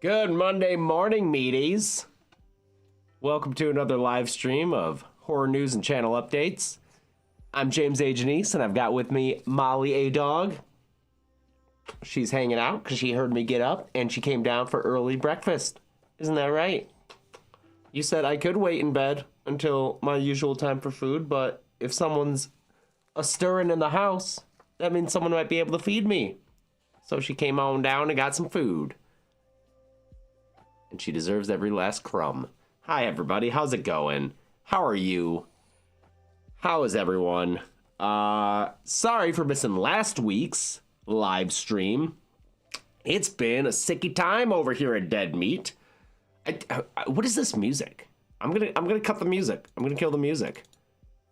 Good Monday morning, meaties. Welcome to another live stream of horror news and channel updates. I'm James A. Janice, and I've got with me Molly A. Dog. She's hanging out because she heard me get up, and she came down for early breakfast. Isn't that right? You said I could wait in bed until my usual time for food, but if someone's a-stirring in the house, that means someone might be able to feed me. So she came on down and got some food. And she deserves every last crumb. Hi, everybody. How's it going? How are you? How is everyone? Sorry for missing last week's live stream. It's been a sicky time over here at Dead Meat. What is this music? I'm gonna cut the music. I'm gonna kill the music.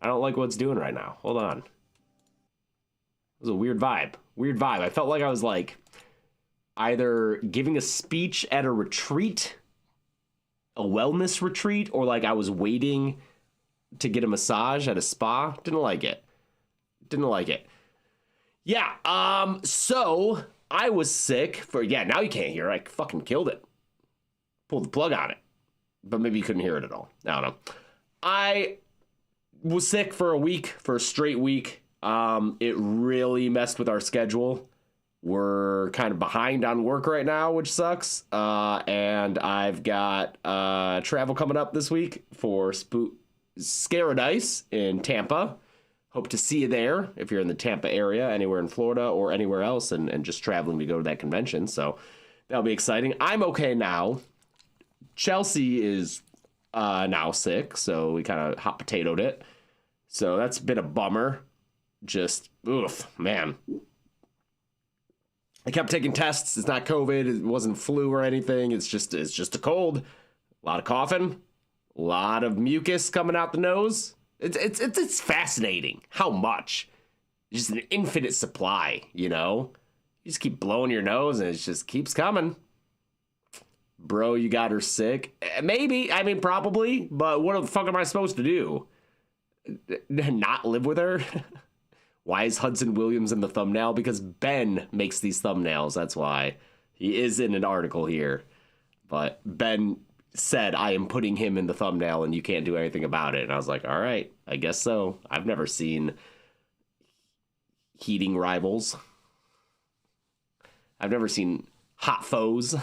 I don't like what it's doing right now. Hold on. It was a weird vibe. Weird vibe. I felt like I was like either giving a speech at a retreat, a wellness retreat, or like I was waiting to get a massage at a spa. Didn't like it. Didn't like it. Yeah, so I was sick for, now you can't hear. I fucking killed it. Pulled the plug on it. But maybe you couldn't hear it at all. I don't know. I was sick for a straight week. It really messed with our schedule. We're kind of behind on work right now, which sucks. And I've got travel coming up this week for Scaradise in Tampa. Hope to see you there if you're in the Tampa area, anywhere in Florida or anywhere else, and just traveling to go to that convention. So that'll be exciting. I'm okay now. Chelsea is now sick, so we kind of hot potatoed it. So that's been a bummer. Just, oof, man. I kept taking tests. It's not COVID. It wasn't flu or anything. It's just a cold. A lot of coughing. A lot of mucus coming out the nose. It's fascinating how much. Just an infinite supply, you know? You just keep blowing your nose and it just keeps coming. Bro, you got her sick. Maybe. I mean, probably. But what the fuck am I supposed to do? Not live with her? Why is Hudson Williams in the thumbnail? Because Ben makes these thumbnails. That's why. He is in an article here. But Ben said, I am putting him in the thumbnail and you can't do anything about it. And I was like, all right, I guess so. I've never seen heating rivals. I've never seen hot foes.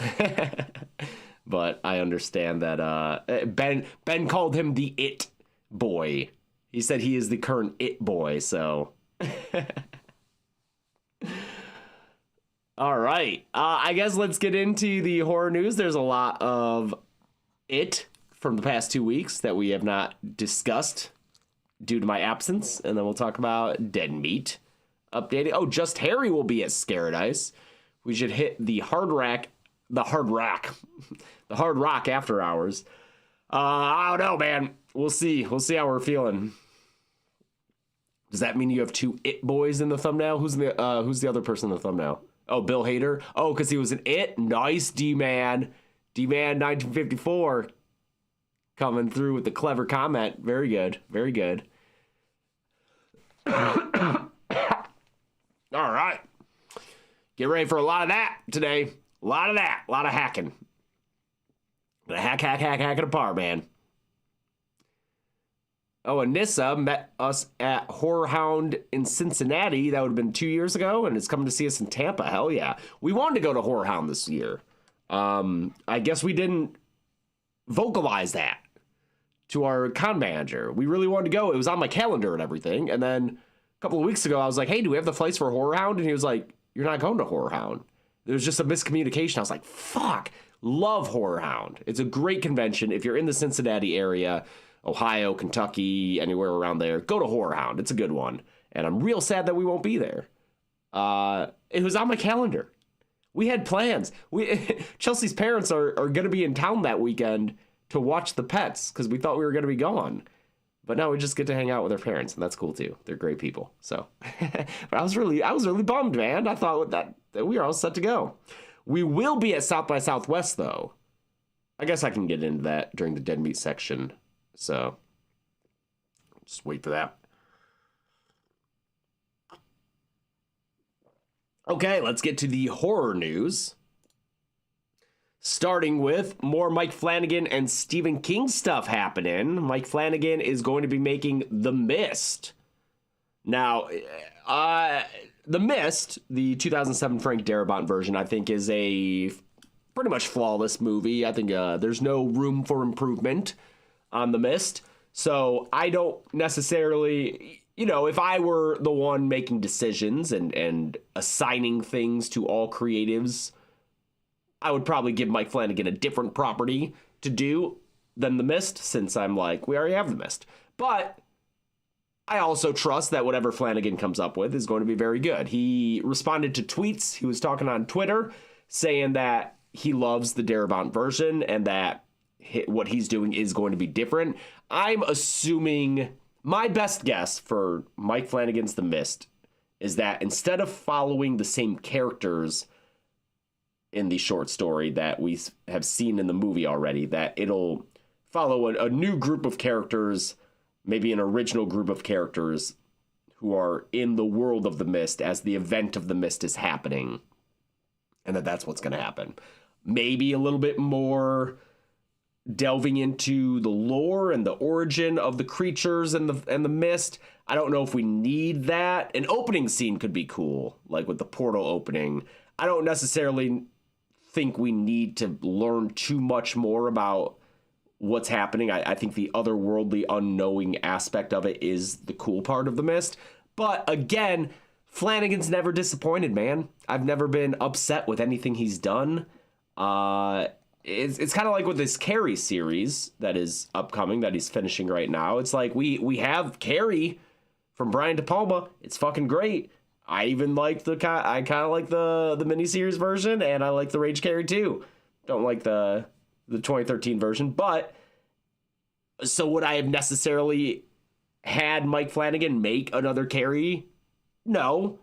But I understand that Ben called him the It Boy. He said he is the current It Boy, so... All right. I guess let's get into the horror news. There's a lot of it from the past 2 weeks that we have not discussed due to my absence. And then we'll talk about Dead Meat updating. Oh, Just Harry will be at Scaradise. We should hit the Hard Rock after hours. I don't know, man. We'll see. We'll see how we're feeling. Does that mean you have two It boys in the thumbnail? Who's the other person in the thumbnail? Oh, Bill Hader. Oh, because he was an It. Nice, D-Man. D-Man 1954. Coming through with the clever comment. Very good. Very good. All right. Get ready for a lot of that today. A lot of that. A lot of hacking. Gonna hack it apart, man. Oh, Anissa met us at Horror Hound in Cincinnati. That would have been 2 years ago, and it's coming to see us in Tampa. Hell yeah. We wanted to go to Horror Hound this year. I guess we didn't vocalize that to our con manager. We really wanted to go. It was on my calendar and everything. And then a couple of weeks ago, I was like, hey, do we have the flights for Horror Hound? And he was like, you're not going to Horror Hound. There was just a miscommunication. I was like, fuck. Love Horror Hound. It's a great convention. If you're in the Cincinnati area, Ohio, Kentucky, anywhere around there, go to Horror Hound. It's a good one. And I'm real sad that we won't be there. It was on my calendar. We had plans. Chelsea's parents are going to be in town that weekend to watch the pets because we thought we were going to be gone. But now we just get to hang out with our parents, and that's cool too. They're great people. So, but I was really bummed, man. I thought that we were all set to go. We will be at South by Southwest, though. I guess I can get into that during the Dead Meat section. So, just wait for that. Okay, let's get to the horror news. Starting with more Mike Flanagan and Stephen King stuff happening. Mike Flanagan is going to be making The Mist. Now, The Mist, the 2007 Frank Darabont version, I think is a pretty much flawless movie. I think there's no room for improvement on The Mist. So I don't necessarily, if I were the one making decisions and assigning things to all creatives, I would probably give Mike Flanagan a different property to do than The Mist, since I'm like, we already have The Mist. But I also trust that whatever Flanagan comes up with is going to be very good. He responded to tweets. He was talking on Twitter saying that he loves the Darabont version and that what he's doing is going to be different. I'm assuming, my best guess for Mike Flanagan's The Mist is that instead of following the same characters in the short story that we have seen in the movie already, that it'll follow a new group of characters, maybe an original group of characters who are in the world of The Mist as the event of The Mist is happening, and that's what's going to happen. Maybe a little bit more delving into the lore and the origin of the creatures and the Mist. I don't know if we need that. An opening scene could be cool, like with the portal opening. I don't necessarily think we need to learn too much more about what's happening. I think the otherworldly, unknowing aspect of it is the cool part of The Mist. But again, Flanagan's never disappointed, man. I've never been upset with anything he's done. It's kind of like with this Carrie series that is upcoming, that he's finishing right now. It's like we have Carrie from Brian De Palma. It's fucking great. I even like I kind of like the miniseries version, and I like the Rage Carrie too. Don't like the 2013 version, but so would I have necessarily had Mike Flanagan make another Carrie? No,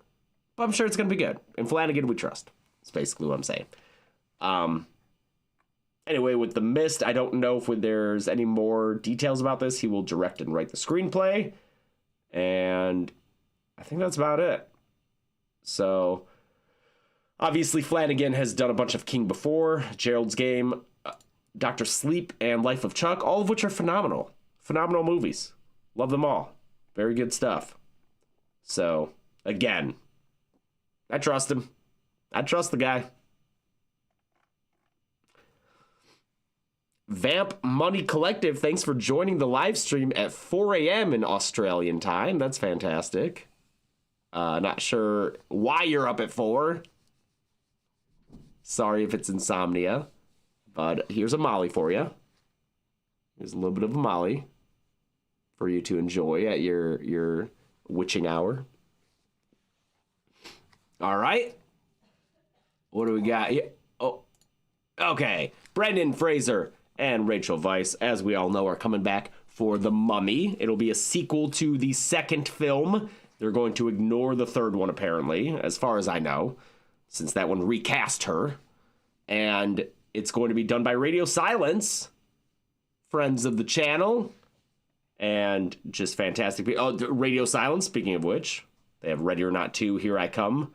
but I'm sure it's gonna be good. And Flanagan we trust. That's basically what I'm saying. Anyway, with The Mist, I don't know if there's any more details about this. He will direct and write the screenplay, and I think that's about it. So, obviously, Flanagan has done a bunch of King before, Gerald's Game, Dr. Sleep, and Life of Chuck, all of which are phenomenal. Phenomenal movies. Love them all. Very good stuff. So, again, I trust him. I trust the guy. Vamp Money Collective, thanks for joining the live stream at 4 a.m. in Australian time. That's fantastic. Not sure why you're up at 4. Sorry if it's insomnia. But here's a Molly for you. Here's a little bit of a Molly for you to enjoy at your witching hour. All right. What do we got here? Oh, okay. Brendan Fraser and Rachel Weisz, as we all know, are coming back for The Mummy. It'll be a sequel to the second film. They're going to ignore the third one, apparently, as far as I know, since that one recast her. And it's going to be done by Radio Silence, friends of the channel, and just fantastic. Oh, Radio Silence, speaking of which, they have Ready or Not 2, Here I Come,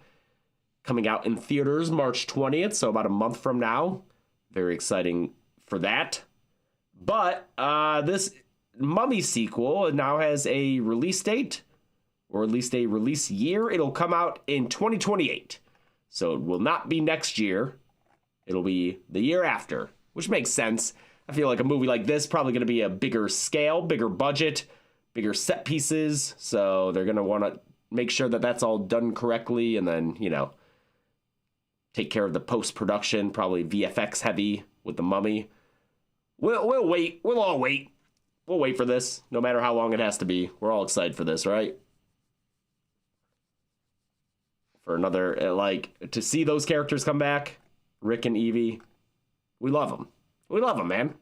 coming out in theaters March 20th, so about a month from now. Very exciting for that. But this Mummy sequel now has a release date, or at least a release year. It'll come out in 2028. So it will not be next year. It'll be the year after, which makes sense. I feel like a movie like this probably going to be a bigger scale, bigger budget, bigger set pieces. So they're going to want to make sure that that's all done correctly, and then, take care of the post-production, probably VFX heavy with The Mummy. We'll wait. We'll all wait. We'll wait for this, no matter how long it has to be. We're all excited for this, right? For another, to see those characters come back, Rick and Evie, we love them. We love them, man.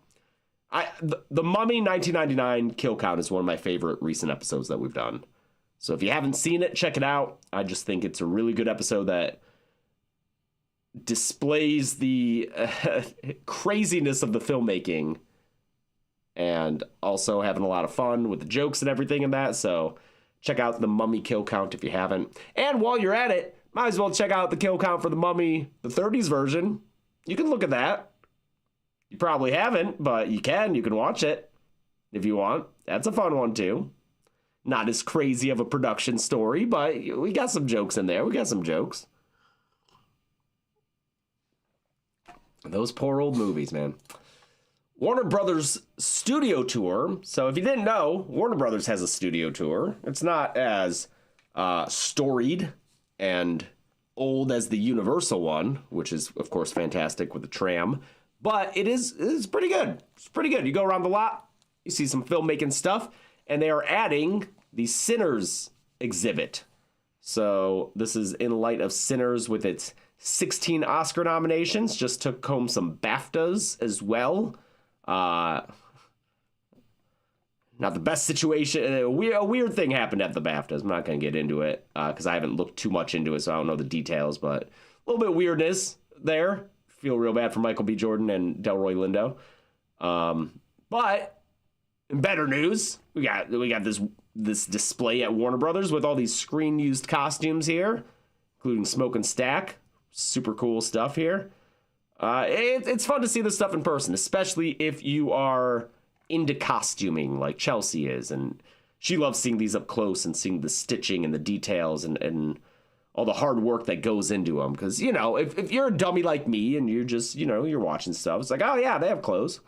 The Mummy 1999 Kill Count is one of my favorite recent episodes that we've done. So if you haven't seen it, check it out. I just think it's a really good episode that displays the craziness of the filmmaking, and also having a lot of fun with the jokes and everything in that. So check out the Mummy Kill Count if you haven't. And while you're at it, might as well check out the kill count for The Mummy, the 30s version. You can look at that. You probably haven't, but you can. You can watch it if you want. That's a fun one, too. Not as crazy of a production story, but we got some jokes in there. We got some jokes. Those poor old movies, man. Warner Brothers studio tour. So if you didn't know, Warner Brothers has a studio tour. It's not as storied and old as the Universal one, which is, of course, fantastic with the tram. But it's pretty good. It's pretty good. You go around the lot, you see some filmmaking stuff, and they are adding the Sinners exhibit. So this is in light of Sinners with its 16 Oscar nominations. Just took home some BAFTAs as well. Not the best situation. A weird thing happened at the BAFTAs. I'm not going to get into it because I haven't looked too much into it, so I don't know the details. But a little bit of weirdness there. Feel real bad for Michael B. Jordan and Delroy Lindo. But in better news, we got this display at Warner Brothers with all these screen-used costumes here, including Smoke and Stack. Super cool stuff here. It's fun to see this stuff in person, especially if you are into costuming like Chelsea is, and she loves seeing these up close and seeing the stitching and the details and all the hard work that goes into them. Because, you know, if you're a dummy like me and you're just, you know, you're watching stuff, it's like, oh yeah, they have clothes.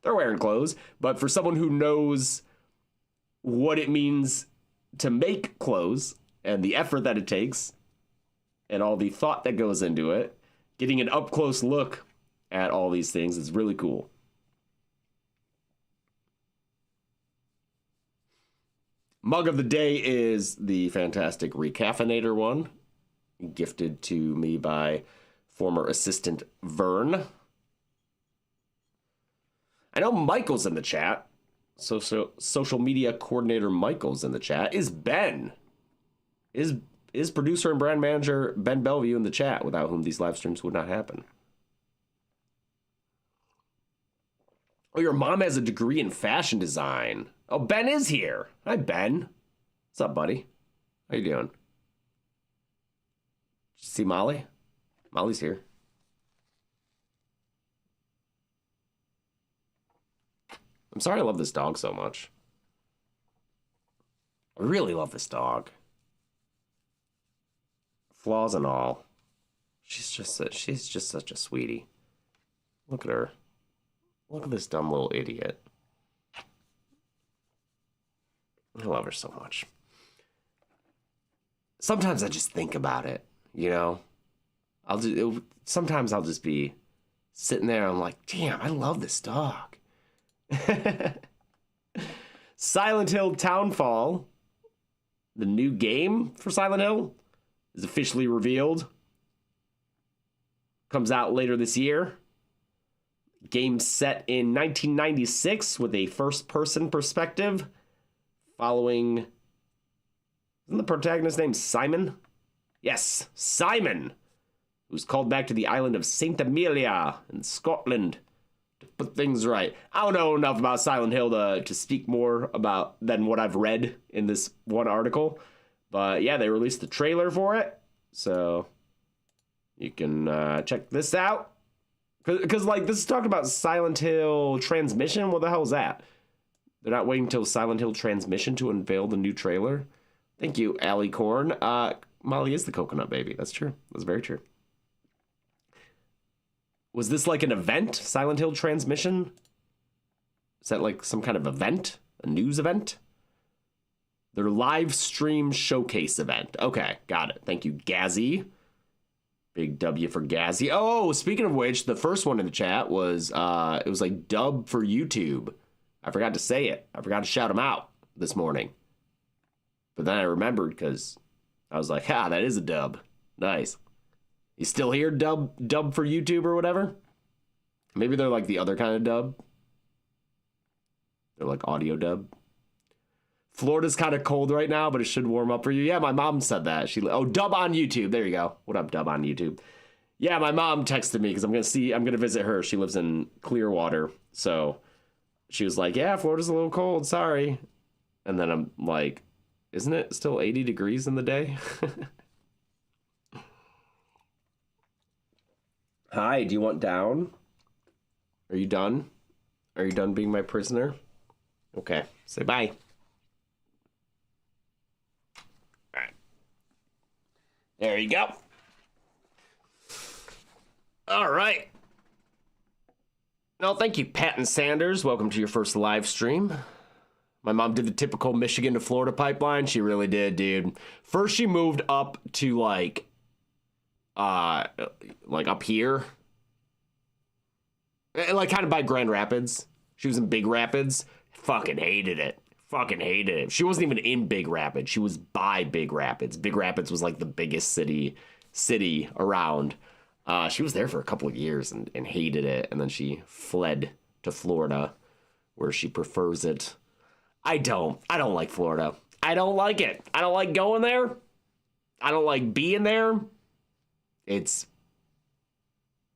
They're wearing clothes. But for someone who knows what it means to make clothes and the effort that it takes and all the thought that goes into it, getting an up-close look at all these things is really cool. Mug of the day is the fantastic Recaffeinator one, gifted to me by former assistant Vern. I know Michael's in the chat. Social media coordinator Michael's in the chat. Is Ben. Is producer and brand manager Ben Bellevue in the chat, without whom these live streams would not happen. Oh, your mom has a degree in fashion design. Oh, Ben is here. Hi, Ben. What's up, buddy? How you doing? Did you see Molly? Molly's here. I'm sorry I love this dog so much. I really love this dog. Flaws and all. She's just such a sweetie. Look at her. Look at this dumb little idiot. I love her so much. Sometimes I just think about it, you know? Sometimes I'll just be sitting there and I'm like, damn, I love this dog. Silent Hill Townfall, the new game for Silent Hill, is officially revealed. Comes out later this year. Game set in 1996 with a first-person perspective, following... Isn't the protagonist named Simon? Yes, Simon, who's called back to the island of St. Amelia in Scotland to put things right. I don't know enough about Silent Hill to speak more about than what I've read in this one article. But yeah, they released the trailer for it, so you can check this out. Because, like, this is talking about Silent Hill Transmission. What the hell is that? They're not waiting until Silent Hill Transmission to unveil the new trailer. Thank you, Allie Corn. Molly is the coconut baby. That's true. That's very true. Was this like an event? Silent Hill Transmission? Is that like some kind of event? A news event? Their live stream showcase event. Okay, got it. Thank you, Gazzy. Big W for Gazzy. Oh, speaking of which, the first one in the chat was, it was like dub for YouTube. I forgot to say it. I forgot to shout him out this morning. But then I remembered because I was like, ha, that is a dub. Nice. You still here, dub for YouTube or whatever? Maybe they're like the other kind of dub. They're like audio dub. Florida's kind of cold right now, but it should warm up for you. Yeah, my mom said that. Oh, dub on YouTube. There you go. What up, dub on YouTube? Yeah, my mom texted me because I'm gonna visit her. She lives in Clearwater, so she was like, "Yeah, Florida's a little cold. Sorry." And then I'm like, "Isn't it still 80 degrees in the day?" Hi, do you want down? Are you done? Are you done being my prisoner? Okay, say bye. All right. There you go. All right. No, thank you, Patton Sanders. Welcome to your first live stream. My mom did the typical Michigan to Florida pipeline. She really did, dude. First, she moved up to like up here. Like kind of by Grand Rapids. She was in Big Rapids. Fucking hated it. Fucking hated it. She wasn't even in Big Rapids. She was by Big Rapids. Big Rapids was like the biggest city around. She was there for a couple of years and hated it. And then she fled to Florida where she prefers it. I don't like Florida. I don't like it. I don't like going there. I don't like being there. It's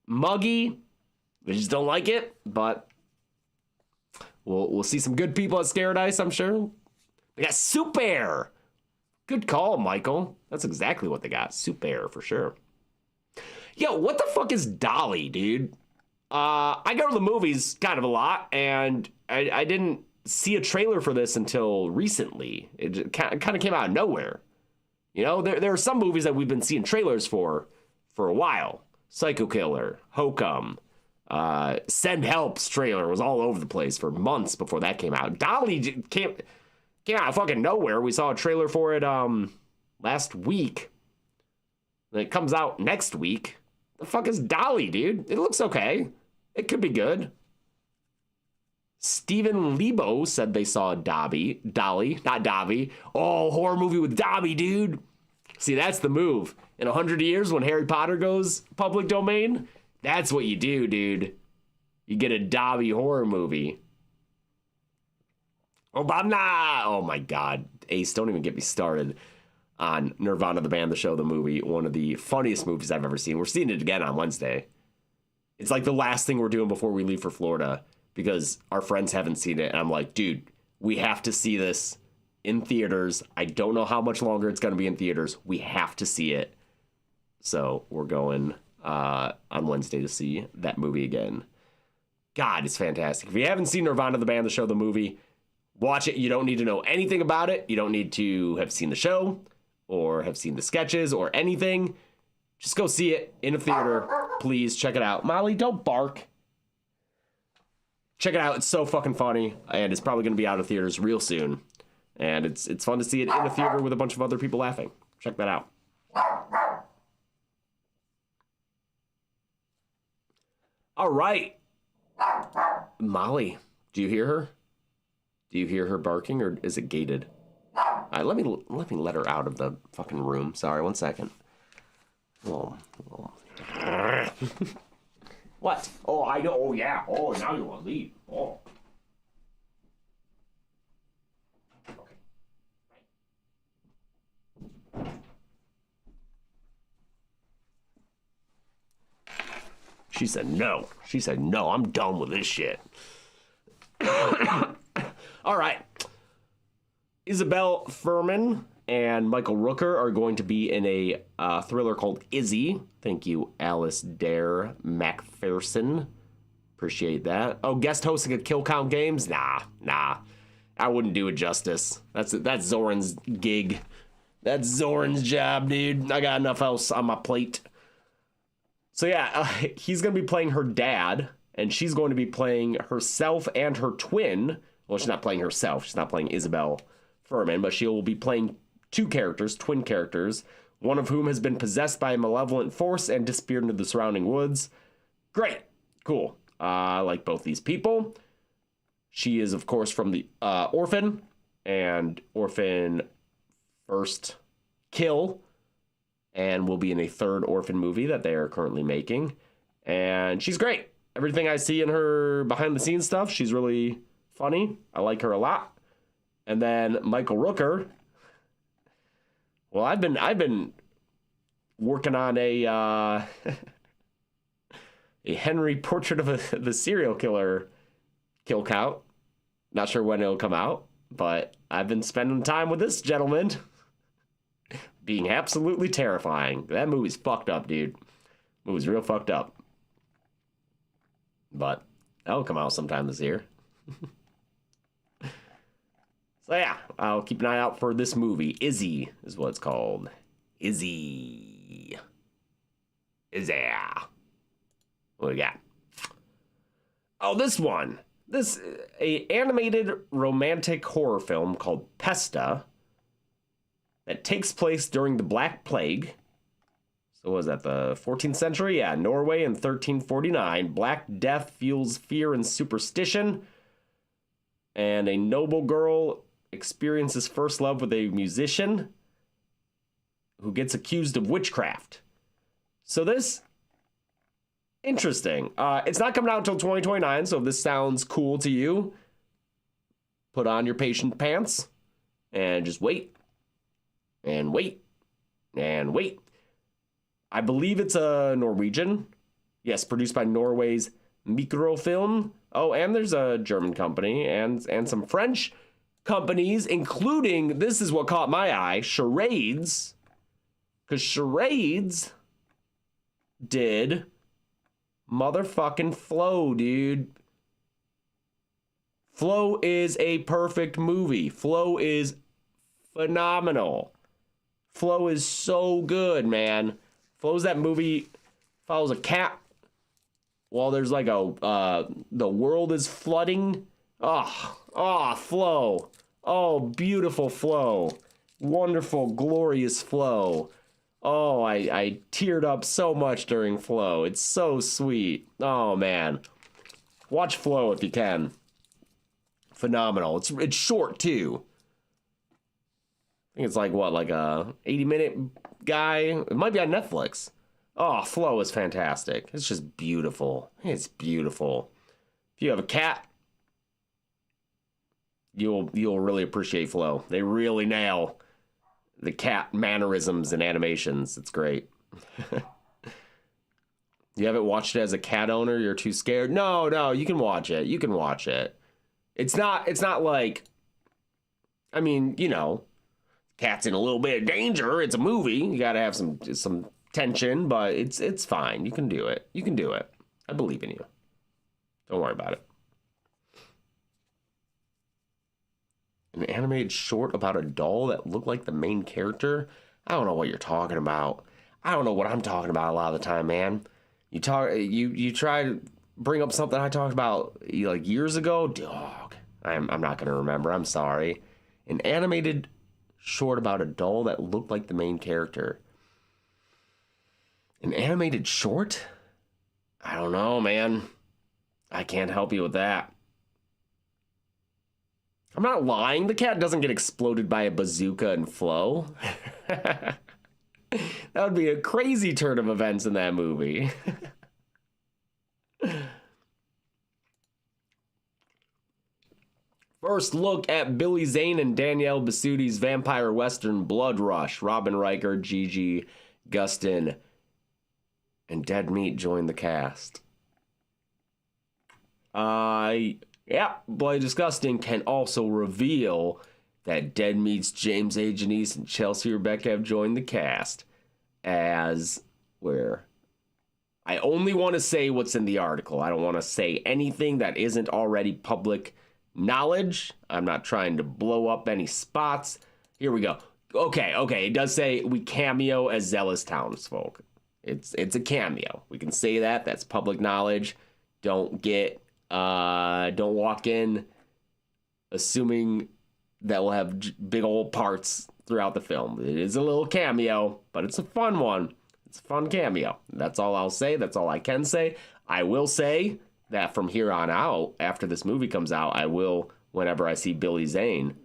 muggy. I just don't like it, but we'll see some good people at Scaradise, I'm sure. They got Soup Air. Good call, Michael. That's exactly what they got. Soup Air for sure. Yo, what the fuck is Dolly, dude? I go to the movies kind of a lot, and I didn't see a trailer for this until recently. It kind of came out of nowhere. You know, there are some movies that we've been seeing trailers for a while. Psycho Killer, Hokum, Send Help's trailer was all over the place for months before that came out. Dolly came out of fucking nowhere. We saw a trailer for it last week. It comes out next week. The fuck is Dolly, dude? It looks okay. It could be good. Stephen Lebo said they saw Dolly, not Dobby. Oh, horror movie with Dobby, dude. See, that's the move. In 100 years, when Harry Potter goes public domain, that's what you do, dude. You get a Dobby horror movie. Obama! Oh my God. Ace, don't even get me started on Nirvana, the band, the show, the movie. One of the funniest movies I've ever seen. We're seeing it again on Wednesday. It's like the last thing we're doing before we leave for Florida because our friends haven't seen it. And I'm like, dude, we have to see this in theaters. I don't know how much longer it's going to be in theaters. We have to see it. So we're going on Wednesday to see that movie again. God, it's fantastic. If you haven't seen Nirvana, the band, the show, the movie, watch it. You don't need to know anything about it. You don't need to have seen the show or have seen the sketches or anything. Just go see it in a theater. Please check it out. Molly, don't bark. Check it out. It's so fucking funny. And it's probably going to be out of theaters real soon. And it's fun to see it in a theater with a bunch of other people laughing. Check that out. All right. Molly, do you hear her? Do you hear her barking, or is it gated? All right, let me let her out of the fucking room. Sorry, 1 second. Oh. What? Oh, I know. Oh, yeah. Oh, now you want to leave. Oh. Okay. She said no. She said no. I'm done with this shit. All right. Isabel Fuhrman and Michael Rooker are going to be in a thriller called Izzy. Thank you, Alice Dare MacPherson. Appreciate that. Oh, guest hosting at Kill Count Games? Nah. I wouldn't do it justice. That's Zoran's gig. That's Zoran's job, dude. I got enough else on my plate. So yeah, he's going to be playing her dad, and she's going to be playing herself and her twin. Well, she's not playing herself. She's not playing Isabel Fuhrman, but she will be playing two characters, twin characters, one of whom has been possessed by a malevolent force and disappeared into the surrounding woods. Great. Cool. I like both these people. She is, of course, from the Orphan and Orphan First Kill, and will be in a third Orphan movie that they are currently making. And she's great. Everything I see in her behind-the-scenes stuff, she's really funny. I like her a lot. And then Michael Rooker. Well, I've been working on a a Henry Portrait of the Serial Killer kill count. Not sure when it'll come out, but I've been spending time with this gentleman. Being absolutely terrifying. That movie's fucked up, dude. Movie's real fucked up. But That'll come out sometime this year. So yeah, I'll keep an eye out for this movie. Izzy is what it's called. Izzy. What do we got? Oh, this one. This a animated romantic horror film called Pesta that takes place during the Black Plague. So was that the 14th century? Yeah, Norway in 1349. Black Death fuels fear and superstition. And a noble girl experiences first love with a musician who gets accused of witchcraft. So this, interesting. It's not coming out until 2029, so if this sounds cool to you, put on your patient pants and just wait. And wait. And wait. I believe it's a Norwegian. Yes, produced by Norway's Mikrofilm. Oh, and there's a German company and some French companies, including, this is what caught my eye, Charades. Because Charades did motherfucking Flow, dude. Flow is a perfect movie. Flow is phenomenal. Flow is so good, man. Flow's that movie, follows a cat while there's like the world is flooding. Flow. Oh, beautiful Flow. Wonderful, glorious Flow. Oh, I teared up so much during Flow. It's so sweet. Oh, man. Watch Flow if you can. Phenomenal. It's short, too. I think it's like, what, like a 80-minute guy? It might be on Netflix. Oh, Flow is fantastic. It's just beautiful. It's beautiful. If you have a cat, you'll really appreciate Flow. They really nail the cat mannerisms and animations. It's great. You haven't watched it as a cat owner? You're too scared? No, you can watch it. You can watch it. It's not like, I mean, you know, cat's in a little bit of danger. It's a movie. You gotta have some tension, but it's fine. You can do it. You can do it. I believe in you. Don't worry about it. An animated short about a doll that looked like the main character? I don't know what you're talking about. I don't know what I'm talking about a lot of the time, man. You try to bring up something I talked about like years ago. Dog. I'm not gonna remember. I'm sorry. An animated short about a doll that looked like the main character. An animated short? I don't know, man. I can't help you with that. I'm not lying. The cat doesn't get exploded by a bazooka in Flow. That would be a crazy turn of events in that movie. First look at Billy Zane and Danielle Bisuti's vampire western Blood Rush. Robin Riker, Gigi Gustin, and Dead Meat join the cast. Yeah, Bloody Disgusting can also reveal that Dead Meat's James A. Janice and Chelsea Rebecca have joined the cast as where I only want to say what's in the article. I don't want to say anything that isn't already public knowledge. I'm not trying to blow up any spots. Here we go. Okay. It does say we cameo as zealous townsfolk. It's a cameo. We can say that. That's public knowledge. Don't walk in assuming that we'll have big old parts throughout the film. It is a little cameo, but it's a fun one. It's a fun cameo. That's all I'll say. That's all I can say. I will say that from here on out, after this movie comes out, I will, whenever I see Billy Zane,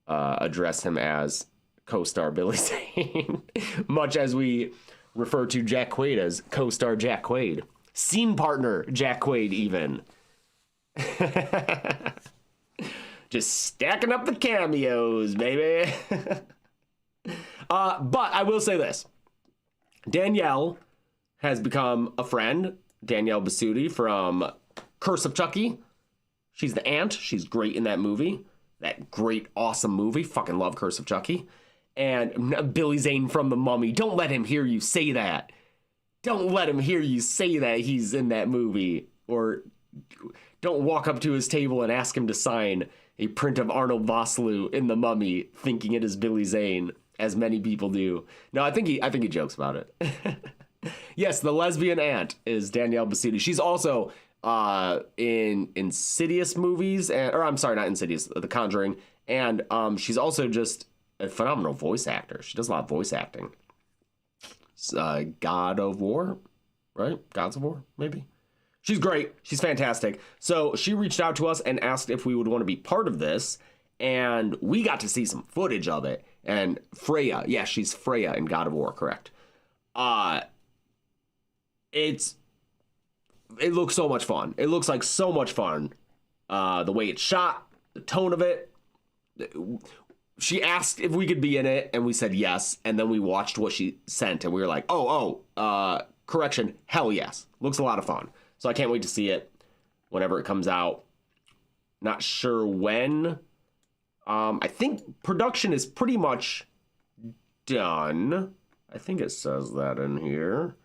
address him as co-star Billy Zane, much as we refer to Jack Quaid as co-star Jack Quaid. Scene partner Jack Quaid, even. Just stacking up the cameos, baby. But I will say this. Danielle has become a friend. Danielle Bisutti from Curse of Chucky. She's the aunt. She's great in that movie. That great, awesome movie. Fucking love Curse of Chucky. And Billy Zane from The Mummy. Don't let him hear you say that. Don't let him hear you say that he's in that movie. Or don't walk up to his table and ask him to sign a print of Arnold Vosloo in The Mummy, thinking it is Billy Zane, as many people do. No, I think he jokes about it. Yes, the lesbian aunt is Danielle Bassidi. She's also in Insidious movies, or I'm sorry, not Insidious, The Conjuring, and she's also just a phenomenal voice actor. She does a lot of voice acting. God of War, right? Gods of War, maybe. She's great. She's fantastic. So she reached out to us and asked if we would want to be part of this, and we got to see some footage of it. And Freya, yeah, she's Freya in God of War, correct? It looks so much fun. It looks like so much fun. The way it's shot, the tone of it. She asked if we could be in it, and we said yes. And then we watched what she sent, and we were like, correction, hell yes. Looks a lot of fun. So I can't wait to see it whenever it comes out. Not sure when. I think production is pretty much done. I think it says that in here.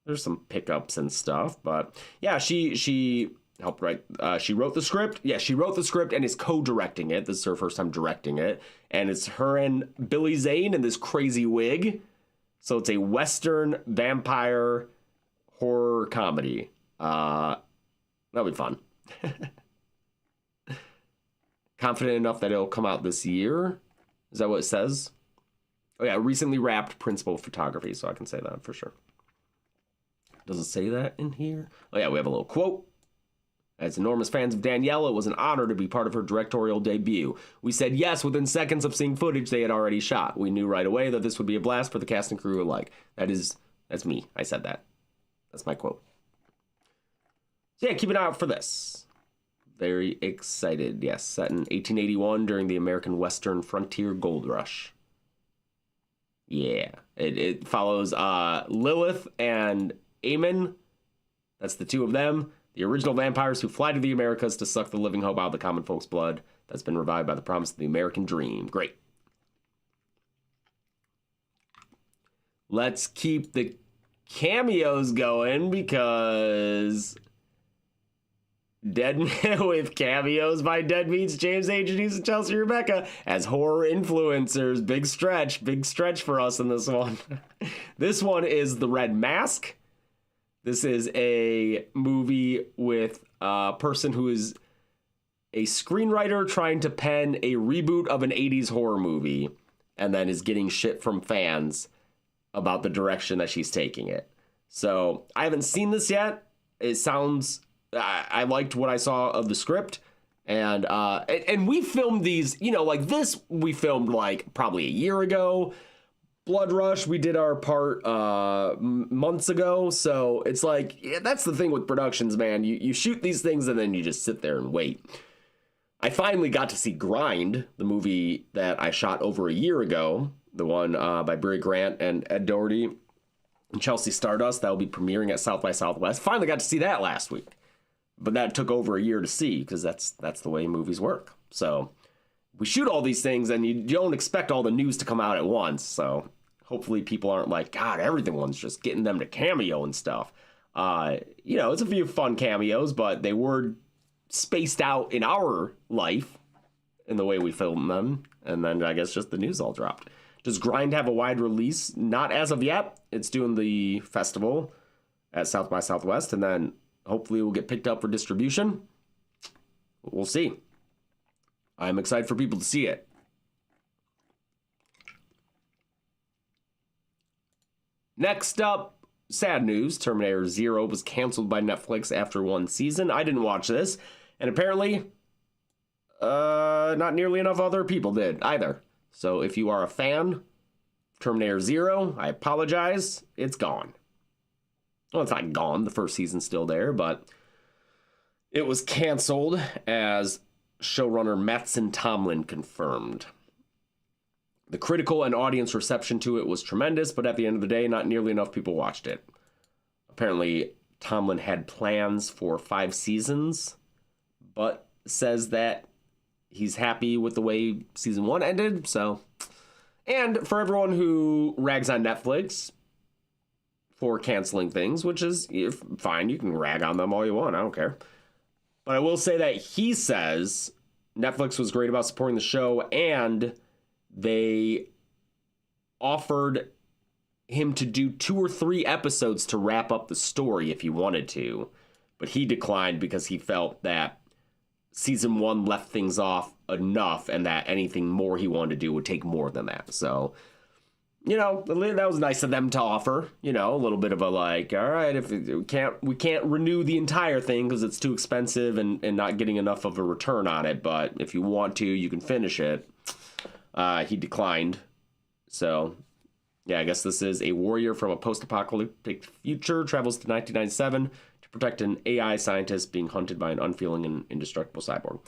There's some pickups and stuff, but yeah, she helped write. She wrote the script. Yeah, she wrote the script and is co-directing it. This is her first time directing it, and it's her and Billy Zane in this crazy wig. So it's a Western vampire horror comedy. That'll be fun. Confident enough that it'll come out this year. Is that what it says? Oh yeah, recently wrapped principal photography, so I can say that for sure. Does it say that in here? Oh yeah, we have a little quote. As enormous fans of Danielle, it was an honor to be part of her directorial debut. We said yes within seconds of seeing footage they had already shot. We knew right away that this would be a blast for the cast and crew alike. That's me. I said that. That's my quote. So yeah, keep an eye out for this. Very excited. Yes, set in 1881 during the American Western Frontier Gold Rush. Yeah, it follows Lilith and Aemon. That's the two of them. The original vampires who fly to the Americas to suck the living hope out of the common folk's blood that's been revived by the promise of the American dream. Great. Let's keep the cameos going because Dead with cameos by Dead Meats, James A. Janice, and Chelsea Rebecca as horror influencers. Big stretch for us in this one. This one is The Red Mask. This is a movie with a person who is a screenwriter trying to pen a reboot of an 80s horror movie and then is getting shit from fans about the direction that she's taking it. So I haven't seen this yet. It sounds... I liked what I saw of the script, and we filmed these, like this, we filmed like probably a year ago. Blood Rush, we did our part months ago, so it's like, yeah, that's the thing with productions, man. You shoot these things and then you just sit there and wait. I finally got to see Grind, the movie that I shot over a year ago, the one by Brie Grant and Ed Doherty and Chelsea Stardust that will be premiering at South by Southwest. Finally got to see that last week. But that took over a year to see because that's the way movies work. So we shoot all these things and you don't expect all the news to come out at once. So hopefully people aren't like, God, everyone's just getting them to cameo and stuff. It's a few fun cameos, but they were spaced out in our life in the way we filmed them. And then I guess just the news all dropped. Does Grind have a wide release? Not as of yet. It's doing the festival at South by Southwest, and then hopefully it will get picked up for distribution. We'll see. I'm excited for people to see it. Next up, sad news. Terminator Zero was canceled by Netflix after one season. I didn't watch this, and apparently not nearly enough other people did either. So if you are a fan of Terminator Zero, I apologize. It's gone. Well, it's not gone. The first season's still there, but it was canceled as showrunner Mattson Tomlin confirmed. The critical and audience reception to it was tremendous, but at the end of the day, not nearly enough people watched it. Apparently, Tomlin had plans for 5 seasons, but says that he's happy with the way season 1 ended, so... And for everyone who rags on Netflix for canceling things, which is fine, you can rag on them all you want, I don't care. But I will say that he says Netflix was great about supporting the show, and they offered him to do 2 or 3 episodes to wrap up the story if he wanted to. But he declined because he felt that season 1 left things off enough and that anything more he wanted to do would take more than that. So, you know, that was nice of them to offer, you know, a little bit of a like, all right, if we can't renew the entire thing because it's too expensive and not getting enough of a return on it, but if you want to, you can finish it. He declined. So, yeah, I guess this is a warrior from a post-apocalyptic future, travels to 1997 to protect an AI scientist being hunted by an unfeeling and indestructible cyborg.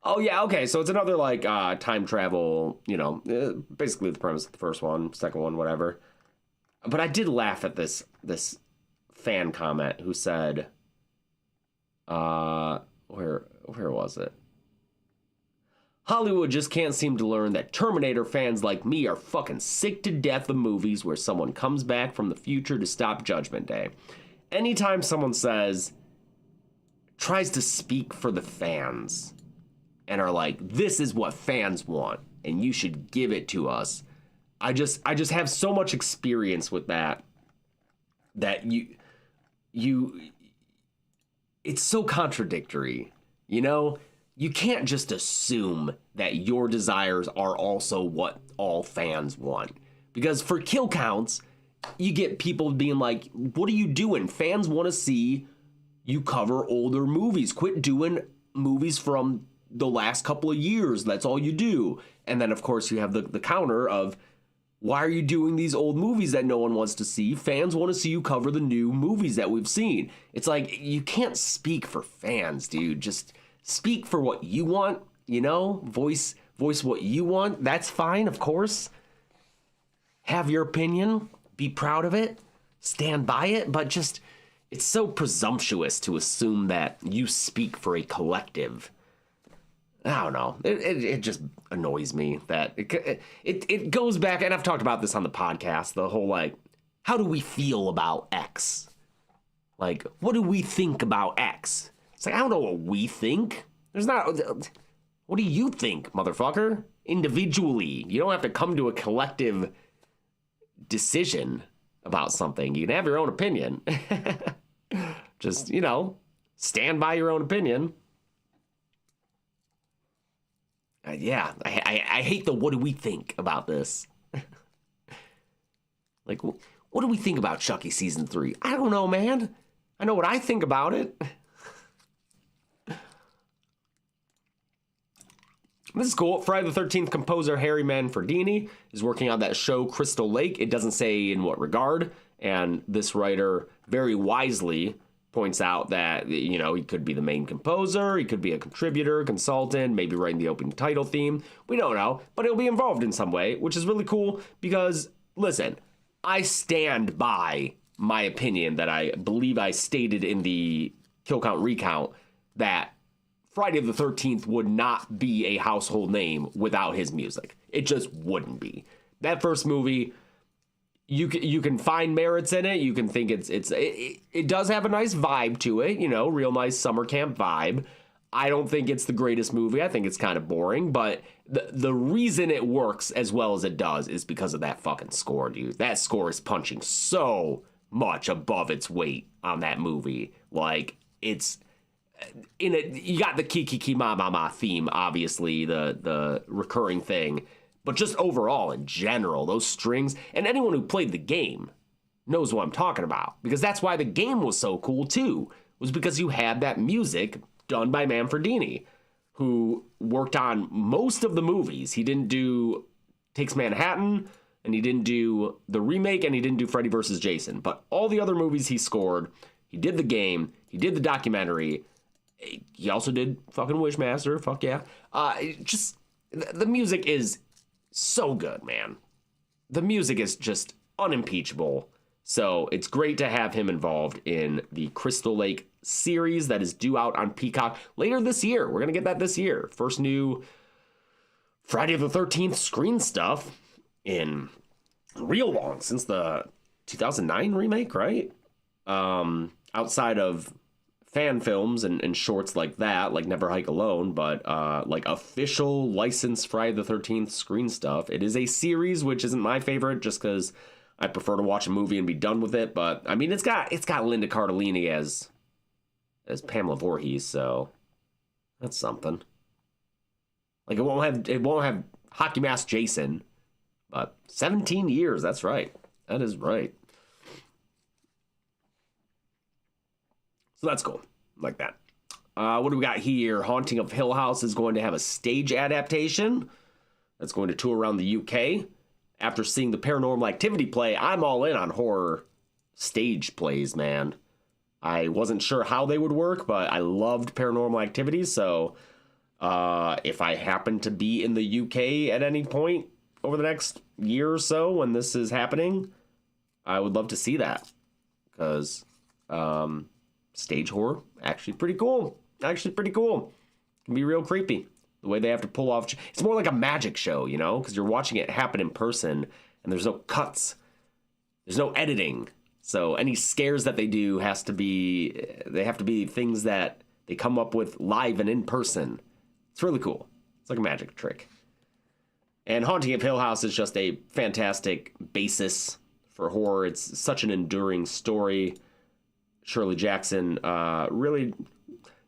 Oh, yeah, okay, so it's another, like, time travel, you know, basically the premise of the first one, second one, whatever. But I did laugh at this fan comment who said, where was it? Hollywood just can't seem to learn that Terminator fans like me are fucking sick to death of movies where someone comes back from the future to stop Judgment Day. Anytime someone tries to speak for the fans and are like, this is what fans want and you should give it to us. I just have so much experience with that it's so contradictory, you know? You can't just assume that your desires are also what all fans want. Because for kill counts, you get people being like, what are you doing? Fans want to see you cover older movies. Quit doing movies from the last couple of years. That's all you do. And then, of course, you have the counter of, why are you doing these old movies that no one wants to see? Fans want to see you cover the new movies that we've seen. It's like, you can't speak for fans, dude. Just speak for what you want, you know? Voice what you want. That's fine, of course. Have your opinion. Be proud of it. Stand by it. But just, it's so presumptuous to assume that you speak for a collective. I don't know. It just annoys me that it goes back, and I've talked about this on the podcast, the whole, like, how do we feel about X? Like, what do we think about X? It's like, I don't know what we think. There's not... What do you think, motherfucker? Individually. You don't have to come to a collective decision about something. You can have your own opinion. Just, you know, stand by your own opinion. Yeah, I hate the what do we think about this. Like, what do we think about Chucky Season 3? I don't know, man. I know what I think about it. This is cool. Friday the 13th composer Harry Manfredini is working on that show Crystal Lake. It doesn't say in what regard, and this writer very wisely points out that, you know, he could be the main composer, he could be a contributor, consultant, maybe writing the opening title theme. We don't know, but he'll be involved in some way, which is really cool because, listen, I stand by my opinion that I believe I stated in the Kill Count Recount that Friday the 13th would not be a household name without his music. It just wouldn't be. That first movie, you can find merits in it. You can think it does have a nice vibe to it, you know, real nice summer camp vibe. I don't think it's the greatest movie. I think it's kind of boring, but the reason it works as well as it does is because of that fucking score, dude. That score is punching so much above its weight on that movie. Like, it's you got the Kiki Ma Ma Ma theme, obviously, the recurring thing, but just overall in general, those strings, and anyone who played the game knows what I'm talking about, because that's why the game was so cool too, was because you had that music done by Manfredini, who worked on most of the movies. He didn't do Takes Manhattan, and he didn't do the remake, and he didn't do Freddy vs. Jason, but all the other movies he scored. He did the game, he did the documentary, he also did fucking Wishmaster, fuck yeah. Just, the music is so good, man. The music is just unimpeachable. So it's great to have him involved in the Crystal Lake series that is due out on Peacock later this year. We're going to get that this year. First new Friday the 13th screen stuff in real long, since the 2009 remake, right? Outside of fan films and shorts like that, like Never Hike Alone, but like official licensed Friday the 13th screen stuff. It is a series, which isn't my favorite, just because I prefer to watch a movie and be done with it. But I mean, it's got Linda Cardellini as Pamela Voorhees, so that's something. Like it won't have Hockey Mask Jason, but 17 years. That's right. That is right. So that's cool. Like that. What do we got here? Haunting of Hill House is going to have a stage adaptation that's going to tour around the UK. After seeing the Paranormal Activity play, I'm all in on horror stage plays, man. I wasn't sure how they would work, but I loved Paranormal Activity, so if I happen to be in the UK at any point over the next year or so when this is happening, I would love to see that. Because stage horror, actually pretty cool. Can be real creepy. The way they have to pull off. It's more like a magic show, you know? Because you're watching it happen in person, and there's no cuts. There's no editing. So any scares that they do have to be things that they come up with live and in person. It's really cool. It's like a magic trick. And Haunting of Hill House is just a fantastic basis for horror. It's such an enduring story. Shirley Jackson, really,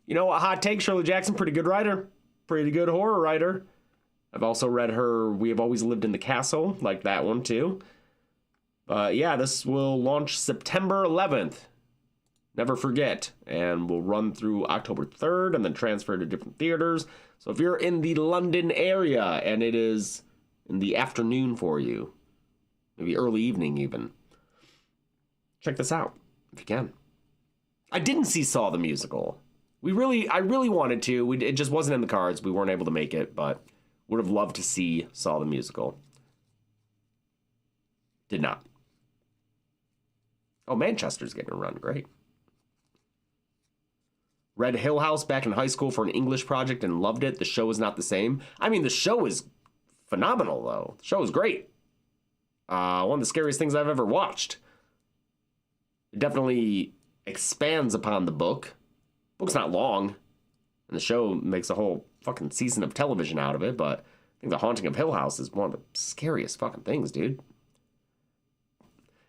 you know, a hot take. Shirley Jackson, pretty good writer. Pretty good horror writer. I've also read her We Have Always Lived in the Castle, like that one too. Yeah, this will launch September 11th. Never forget. And will run through October 3rd and then transfer to different theaters. So if you're in the London area and it is in the afternoon for you, maybe early evening even, check this out if you can. I didn't see Saw the Musical. I really wanted to. It just wasn't in the cards. We weren't able to make it, but would have loved to see Saw the Musical. Did not. Oh, Manchester's getting a run. Great. Read Hill House back in high school for an English project and loved it. The show is not the same. I mean, the show is phenomenal, though. The show is great. One of the scariest things I've ever watched. It definitely expands upon the book. The book's not long, and the show makes a whole fucking season of television out of it, but I think The Haunting of Hill House is one of the scariest fucking things, dude.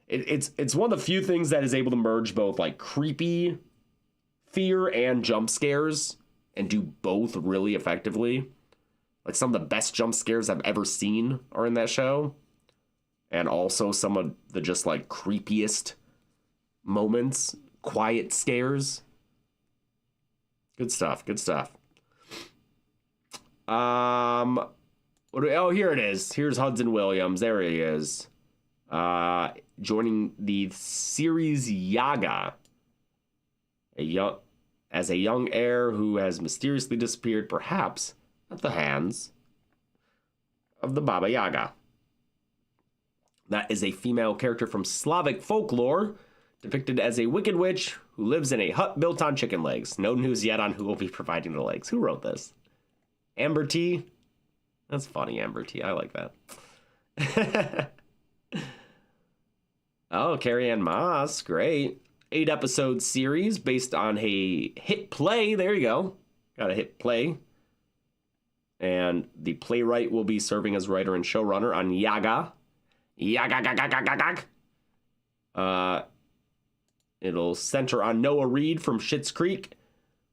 It's one of the few things that is able to merge both, like, creepy fear and jump scares, and do both really effectively. Like, some of the best jump scares I've ever seen are in that show, and also some of the just, like, creepiest moments, quiet scares. Good stuff. Here it is. Here's Hudson Williams. There he is. Joining the series Yaga. As a young heir who has mysteriously disappeared, perhaps at the hands of the Baba Yaga. That is a female character from Slavic folklore, depicted as a wicked witch who lives in a hut built on chicken legs. No news yet on who will be providing the legs. Who wrote this? Amber T? That's funny, Amber T. I like that. Oh, Carrie Ann Moss. Great. 8-episode series based on a hit play. There you go. Got a hit play. And the playwright will be serving as writer and showrunner on Yaga. It'll center on Noah Reed from Schitt's Creek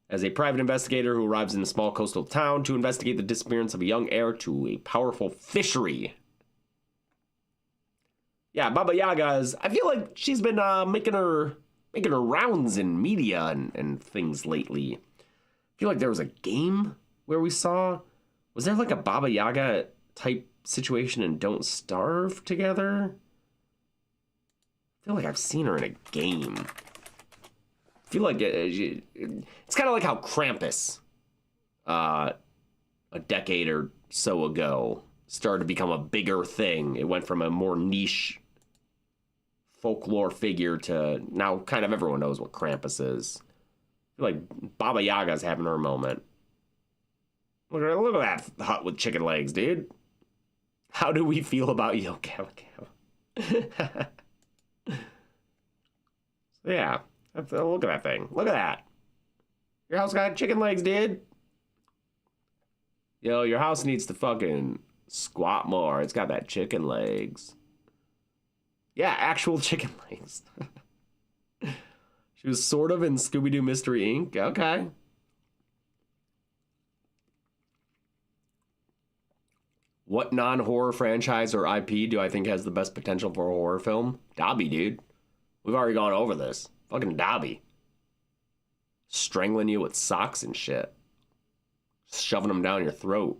as a private investigator who arrives in a small coastal town to investigate the disappearance of a young heir to a powerful fishery. Yeah, Baba Yaga is... I feel like she's been making her rounds in media and things lately. I feel like there was a game where we saw... Was there like a Baba Yaga type situation in Don't Starve together? I feel like I've seen her in a game. I feel like it's kind of like how Krampus, a decade or so ago, started to become a bigger thing. It went from a more niche folklore figure to now kind of everyone knows what Krampus is. I feel like Baba Yaga's having her moment. Look at that hut with chicken legs, dude. How do we feel about Yo Gabba Gabba? Yeah, look at that thing. Look at that. Your house got chicken legs, dude. Yo, your house needs to fucking squat more. It's got that chicken legs. Yeah, actual chicken legs. She was sort of in Scooby-Doo Mystery Inc. Okay. What non-horror franchise or IP do I think has the best potential for a horror film? Dobby, dude. We've already gone over this. Fucking Dobby. Strangling you with socks and shit. Shoving them down your throat.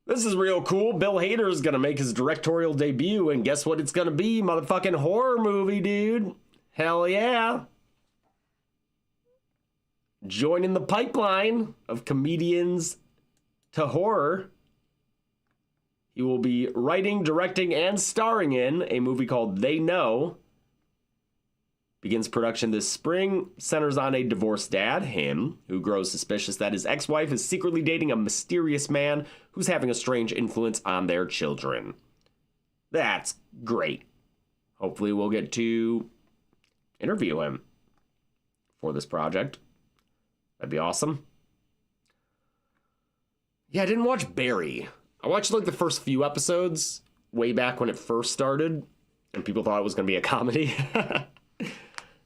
This is real cool. Bill Hader is going to make his directorial debut, and guess what it's going to be? Motherfucking horror movie, dude. Hell yeah. Joining the pipeline of comedians to horror. He will be writing, directing, and starring in a movie called They Know. Begins production this spring, centers on a divorced dad, him, who grows suspicious that his ex-wife is secretly dating a mysterious man who's having a strange influence on their children. That's great. Hopefully we'll get to interview him for this project. That'd be awesome. Yeah, I didn't watch Barry. I watched like the first few episodes way back when it first started, and people thought it was going to be a comedy.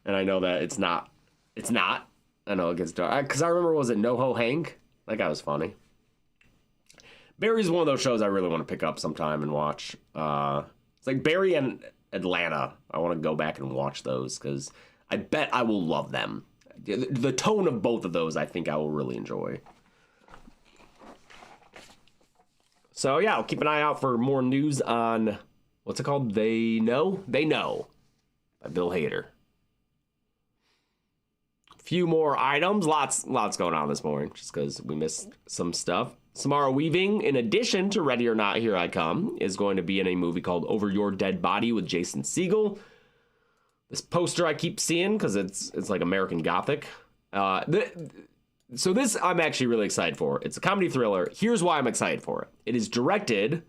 And I know that it's not. It's not. I know it gets dark. Because I remember, was it NoHo Hank? That guy was funny. Barry's one of those shows I really want to pick up sometime and watch. It's like Barry and Atlanta. I want to go back and watch those because I bet I will love them. The tone of both of those I think I will really enjoy. So yeah, I'll keep an eye out for more news on, what's it called? They Know? They Know by Bill Hader. Few more items. Lots going on this morning just because we missed some stuff. Samara Weaving, in addition to Ready or Not, Here I Come, is going to be in a movie called Over Your Dead Body with Jason Segel. This poster I keep seeing because it's like American Gothic. So this I'm actually really excited for. It's a comedy thriller. Here's why I'm excited for it. It is directed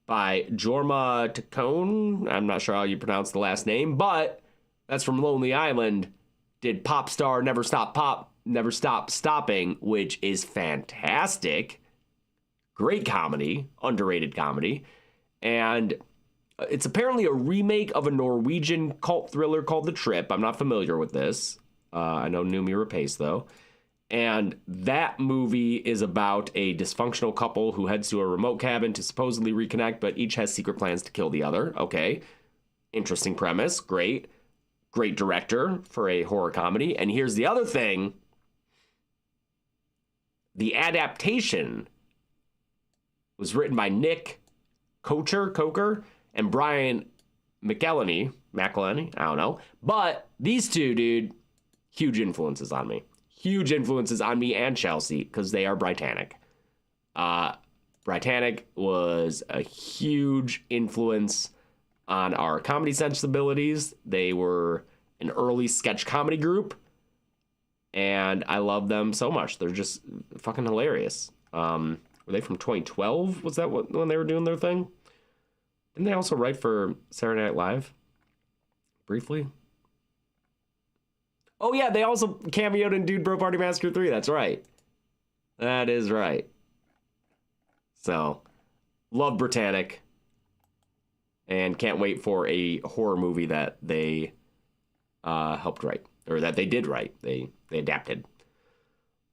by Jorma Taccone. I'm not sure how you pronounce the last name, but that's from Lonely Island. Did Pop Star Never Stop Stopping, which is fantastic. Great comedy, underrated comedy. And it's apparently a remake of a Norwegian cult thriller called The Trip. I'm not familiar with this. I know Noomi Rapace, though. And that movie is about a dysfunctional couple who heads to a remote cabin to supposedly reconnect, but each has secret plans to kill the other. Okay. Interesting premise. Great. Great director for a horror comedy. And here's the other thing. The adaptation was written by Nick Coker and Brian McElhenney. I don't know. But these two, dude, huge influences on me. Huge influences on me and Chelsea because they are Britannic. Britannic was a huge influence on our comedy sensibilities. They were an early sketch comedy group, and I love them so much. They're just fucking hilarious. Were they from 2012? Was that when they were doing their thing? Didn't they also write for Saturday Night Live? Briefly? Oh yeah, they also cameoed in Dude Bro Party Massacre 3. That's right. That is right. So, love Britannic. And can't wait for a horror movie that they helped write. Or that they did write. They adapted.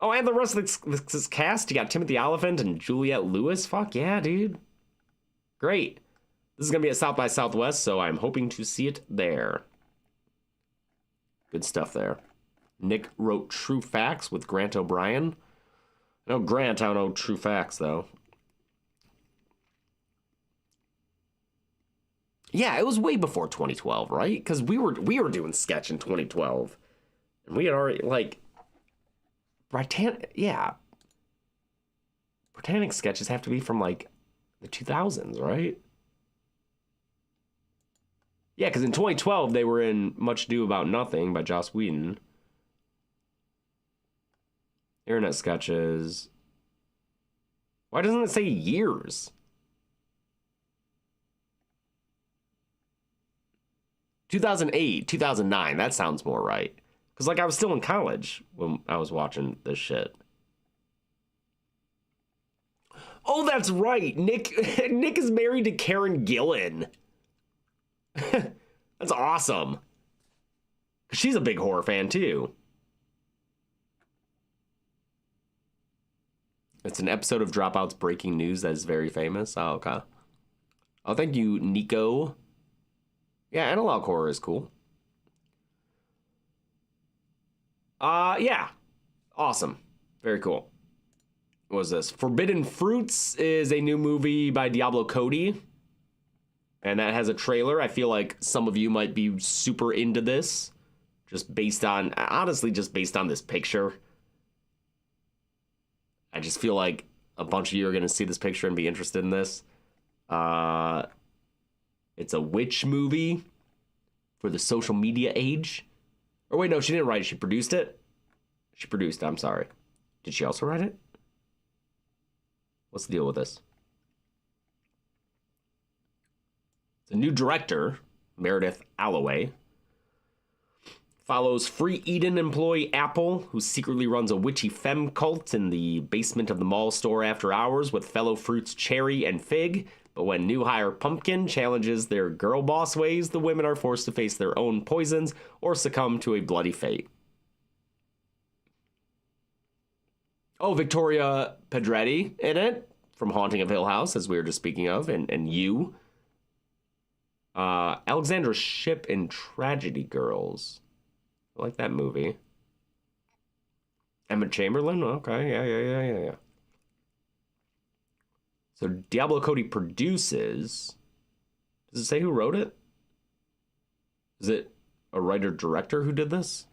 Oh, and the rest of this cast. You got Timothy Olyphant and Juliette Lewis. Fuck yeah, dude. Great. This is going to be at South by Southwest, so I'm hoping to see it there. Good stuff there. Nick wrote True Facts with Grant O'Brien. I know Grant, I don't know True Facts, though. Yeah, it was way before 2012, right? Because we were doing sketch in 2012. And we had already, like... Britannic sketches have to be from, like, the 2000s, right? Yeah, because in 2012, they were in Much Ado About Nothing by Joss Whedon. Internet sketches. Why doesn't it say years? 2008, 2009. That sounds more right. Because, like, I was still in college when I was watching this shit. Oh, that's right. Nick is married to Karen Gillan. That's awesome. She's a big horror fan, too. It's an episode of Dropout's Breaking News that is very famous. Oh, okay. Oh, thank you, Nico. Yeah, analog horror is cool. Yeah. Awesome. Very cool. What was this? Forbidden Fruits is a new movie by Diablo Cody. And that has a trailer. I feel like some of you might be super into this. Just based on, honestly, just based on this picture. I just feel like a bunch of you are going to see this picture and be interested in this. It's a witch movie for the social media age. Or wait, no, she didn't write it. She produced it. She produced it, I'm sorry. Did she also write it? What's the deal with this? It's a new director, Meredith Alloway. Follows Free Eden employee Apple, who secretly runs a witchy femme cult in the basement of the mall store after hours with fellow fruits Cherry and Fig. But when new hire Pumpkin challenges their girl boss ways, the women are forced to face their own poisons or succumb to a bloody fate. Oh, Victoria Pedretti in it, from Haunting of Hill House, as we were just speaking of, and You. Alexandra Shipp in Tragedy Girls. I like that movie. Emma Chamberlain? Okay, yeah. So Diablo Cody produces. Does it say who wrote it? Is it a writer-director who did this?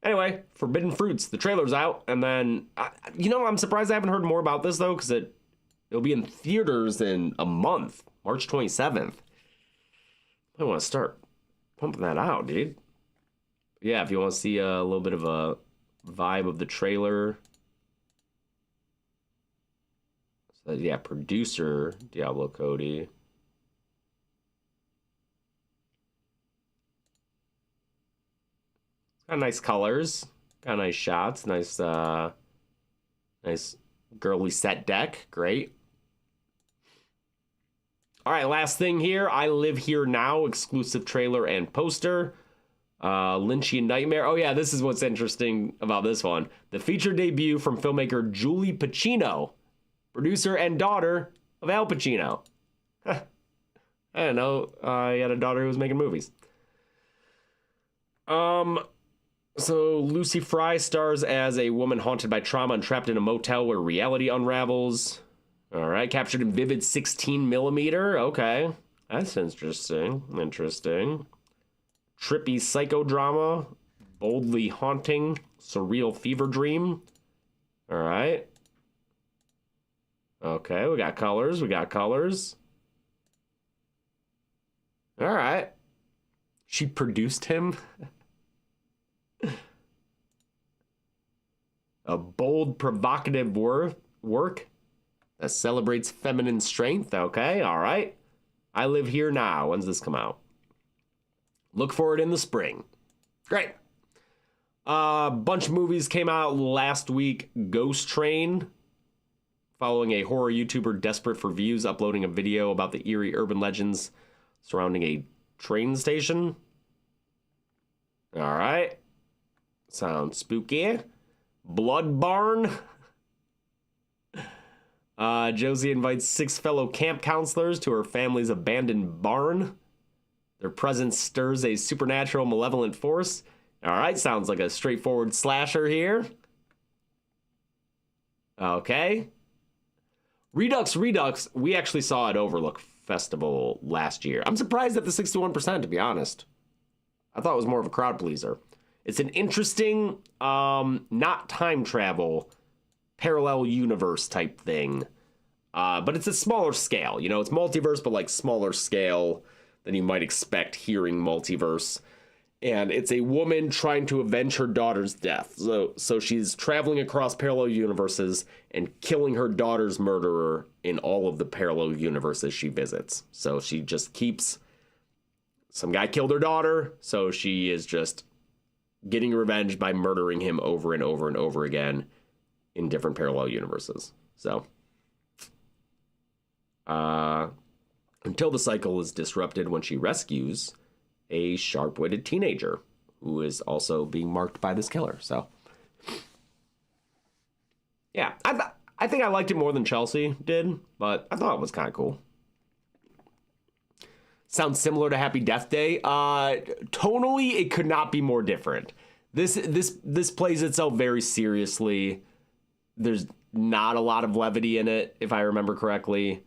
Anyway, Forbidden Fruits. The trailer's out, and then I'm surprised I haven't heard more about this though, because it'll be in theaters in a month, March 27th. I want to start pumping that out, dude. Yeah, if you want to see a little bit of a vibe of the trailer. So yeah, producer Diablo Cody. Got nice colors, got nice shots, nice girly set deck, great. All right, last thing here, I Live Here Now, exclusive trailer and poster. Lynchian Nightmare. Oh yeah, this is what's interesting about this one. The feature debut from filmmaker Julie Pacino, producer and daughter of Al Pacino. I don't know, he had a daughter who was making movies. So Lucy Fry stars as a woman haunted by trauma and trapped in a motel where reality unravels. All right, captured in vivid 16mm. Okay, that's interesting. Trippy psychodrama, boldly haunting, surreal fever dream. All right. Okay, we got colors. All right. She produced him. A bold, provocative work that celebrates feminine strength. Okay, all right. I Live Here Now. When's this come out? Look for it in the spring. Great. Bunch of movies came out last week. Ghost Train, following a horror YouTuber desperate for views, uploading a video about the eerie urban legends surrounding a train station. All right. Sounds spooky. Blood Barn. Josie invites 6 fellow camp counselors to her family's abandoned barn. Their presence stirs a supernatural, malevolent force. All right, sounds like a straightforward slasher here. Okay. Redux. We actually saw at Overlook Festival last year. I'm surprised at the 61%, to be honest. I thought it was more of a crowd pleaser. It's an interesting, not time travel, parallel universe type thing. But it's a smaller scale. It's multiverse, but like smaller scale than you might expect hearing multiverse. And it's a woman trying to avenge her daughter's death. So she's traveling across parallel universes and killing her daughter's murderer in all of the parallel universes she visits. So she just keeps... Some guy killed her daughter, so she is just getting revenge by murdering him over and over and over again in different parallel universes. So, until the cycle is disrupted when she rescues a sharp-witted teenager who is also being marked by this killer. So, yeah, I think I liked it more than Chelsea did, but I thought it was kind of cool. Sounds similar to Happy Death Day. Tonally, it could not be more different. This plays itself very seriously. There's not a lot of levity in it, if I remember correctly.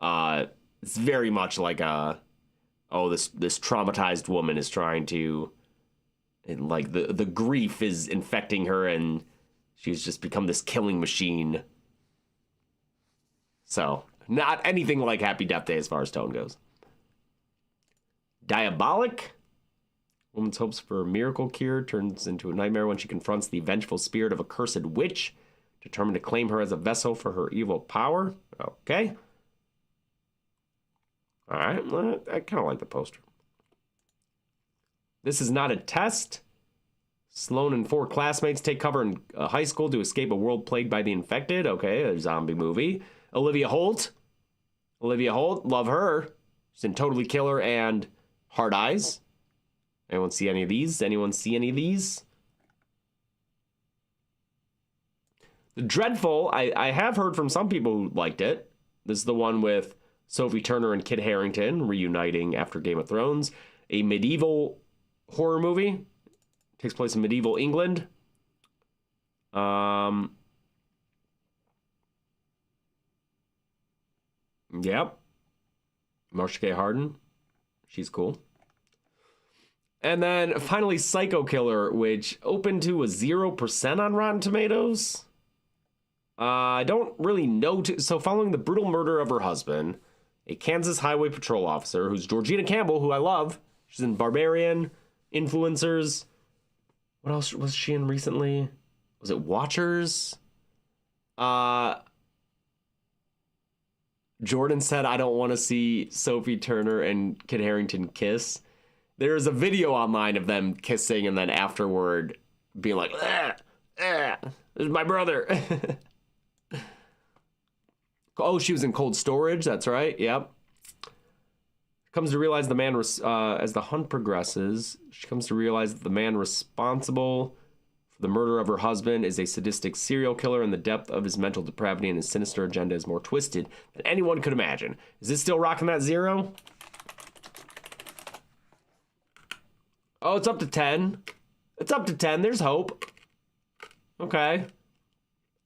It's very much like this traumatized woman is trying to, and like the grief is infecting her, and she's just become this killing machine. So, not anything like Happy Death Day as far as tone goes. Diabolic. Woman's hopes for a miracle cure turns into a nightmare when she confronts the vengeful spirit of a cursed witch, determined to claim her as a vessel for her evil power. Okay. All right. I kind of like the poster. This is not a test. Sloan and 4 classmates take cover in high school to escape a world plagued by the infected. Okay, a zombie movie. Olivia Holt, love her. She's in Totally Killer and Hard Eyes. Anyone see any of these? The Dreadful, I have heard from some people who liked it. This is the one with Sophie Turner and Kit Harington reuniting after Game of Thrones. A medieval horror movie. Takes place in medieval England. Yep. Marsha K. Harden. She's cool. And then finally Psycho Killer, which opened to a 0% on Rotten Tomatoes. I don't really know. So following the brutal murder of her husband, a Kansas Highway Patrol officer, who's Georgina Campbell, who I love. She's in Barbarian, Influencers. What else was she in recently? Was it Watchers? Jordan said, I don't want to see Sophie Turner and Kit Harington kiss. There's a video online of them kissing and then afterward being like, this is my brother. Oh, she was in Cold Storage. That's right. Yep. Comes to realize the man, as the hunt progresses, she comes to realize that the man responsible for the murder of her husband is a sadistic serial killer, and the depth of his mental depravity and his sinister agenda is more twisted than anyone could imagine. Is this still rocking that 0? Oh, it's up to 10. It's up to 10. There's hope. Okay.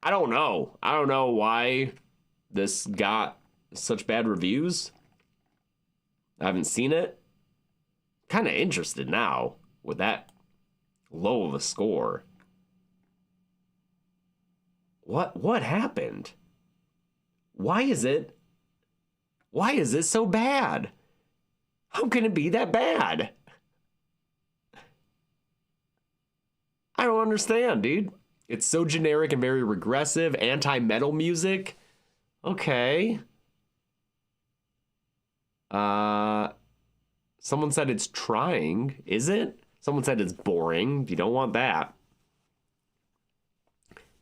I don't know. I don't know why this got such bad reviews. I haven't seen it. Kind of interested now with that low of a score. What happened? Why is it so bad? How can it be that bad? I don't understand, dude. It's so generic and very regressive, anti-metal music. Okay. Someone said it's trying. Is it? Someone said it's boring. You don't want that.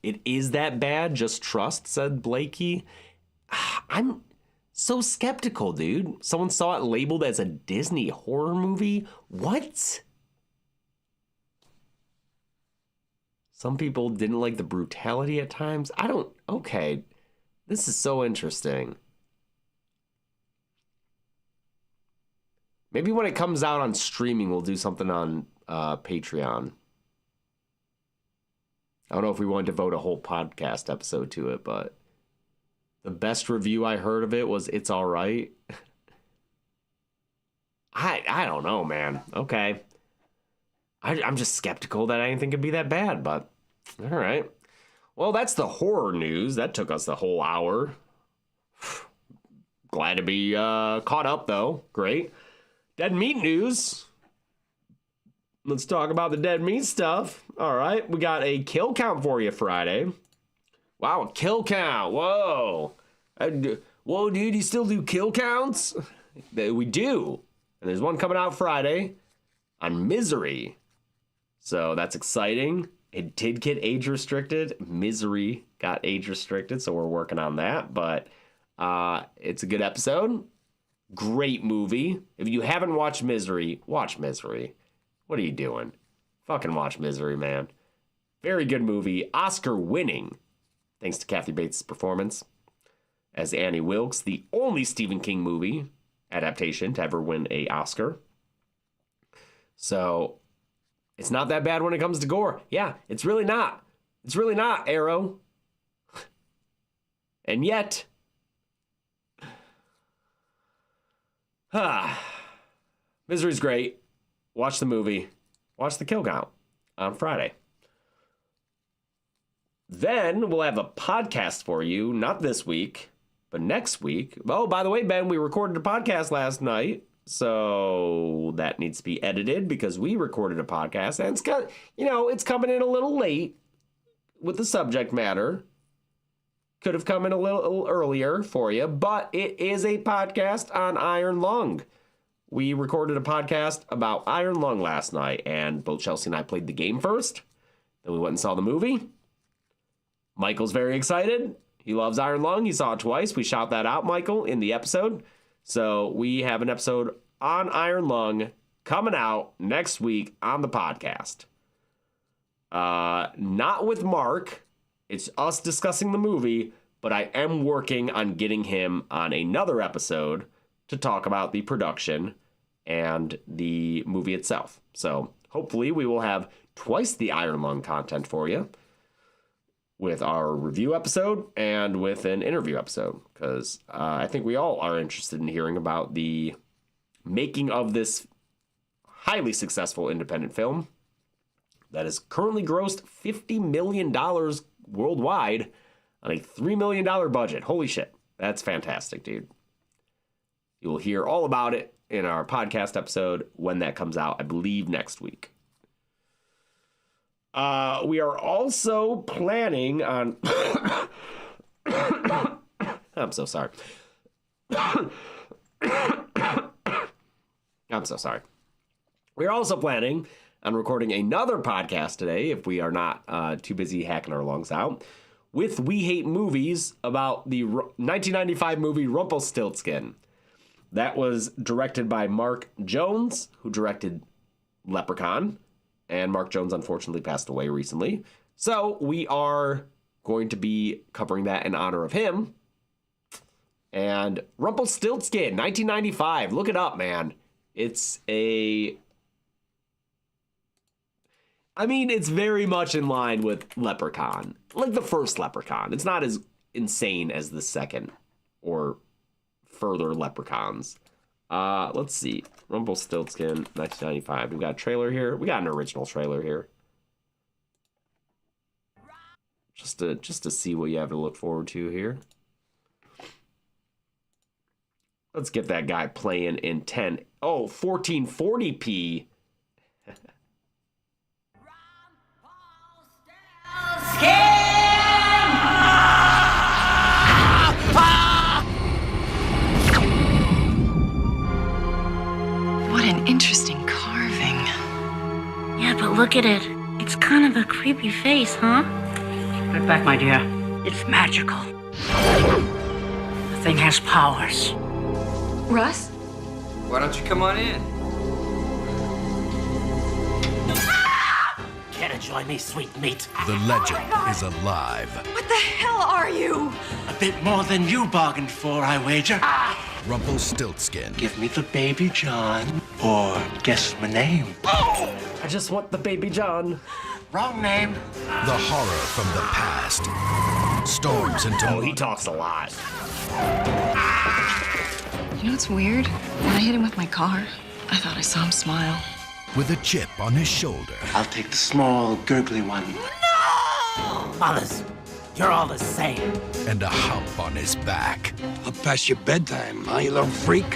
It is that bad. Just trust, said Blakey. I'm so skeptical, dude. Someone saw it labeled as a Disney horror movie. What? Some people didn't like the brutality at times. Okay. This is so interesting. Maybe when it comes out on streaming, we'll do something on Patreon. I don't know if we want to devote a whole podcast episode to it, but the best review I heard of it was It's All Right. I don't know, man. Okay. I'm just skeptical that anything could be that bad, but all right. Well, that's the horror news. That took us the whole hour. Glad to be caught up, though. Great. Dead Meat news. let's talk about the dead meat stuff. All right, we got a kill count for you Friday. Wow, a kill count. Whoa. Whoa, dude, you still do kill counts? We do. And there's one coming out Friday on Misery. So that's exciting. It did get age restricted. Misery got age restricted, so we're working on that. But it's a good episode. Great movie. If you haven't watched Misery, watch Misery. What are you doing? Fucking watch Misery, man. Very good movie. Oscar winning. Thanks to Kathy Bates' performance as Annie Wilkes, the only Stephen King movie adaptation to ever win an Oscar. So it's not that bad when it comes to gore. Yeah, it's really not. It's really not, Arrow. And yet, Misery's great. Watch the movie. Watch the kill count on Friday. Then we'll have a podcast for you, not this week, but next week. Oh, by the way, Ben, we recorded a podcast last night, so that needs to be edited because we recorded a podcast, and it's coming in a little late with the subject matter. Could have come in a little earlier for you, but it is a podcast on Iron Lung. We recorded a podcast about Iron Lung last night, and both Chelsea and I played the game first. Then we went and saw the movie. Michael's very excited. He loves Iron Lung. He saw it twice. We shout that out, Michael, in the episode. So we have an episode on Iron Lung coming out next week on the podcast. Not with Mark. It's us discussing the movie, but I am working on getting him on another episode to talk about the production and the movie itself. So hopefully we will have twice the Iron Lung content for you, with our review episode and with an interview episode, because I think we all are interested in hearing about the making of this highly successful independent film that has currently grossed $50 million worldwide on a $3 million budget. Holy shit. That's fantastic, dude. You will hear all about it in our podcast episode when that comes out, I believe next week. We are also planning on... I'm so sorry. I'm so sorry. We're also planning on recording another podcast today, if we are not too busy hacking our lungs out, with We Hate Movies about the 1995 movie Rumpelstiltskin. That was directed by Mark Jones, who directed Leprechaun. And Mark Jones unfortunately passed away recently. So we are going to be covering that in honor of him. And Rumpelstiltskin, 1995. Look it up, man. It's very much in line with Leprechaun. Like the first Leprechaun. It's not as insane as the second or further Leprechauns. Let's see. Rumpelstiltskin, 1995. We've got a trailer here. We got an original trailer here. Just to see what you have to look forward to here. Let's get that guy playing in 1440p. What an interesting carving. Yeah, but look at it. It's kind of a creepy face, huh? Put it back, my dear. It's magical. The thing has powers. Russ? Why don't you come on in? Care to join me, sweet meat? The legend is alive. What the hell are you? A bit more than you bargained for, I wager. Rumpelstiltskin. Give me the baby John, or guess my name. I just want the baby John. Wrong name. The horror from the past storms into... Oh, he talks a lot. You know what's weird? When I hit him with my car, I thought I saw him smile. with a chip on his shoulder. I'll take the small, gurgly one. Mothers, you're all the same. And a hump on his back. Up past your bedtime, huh, you little freak?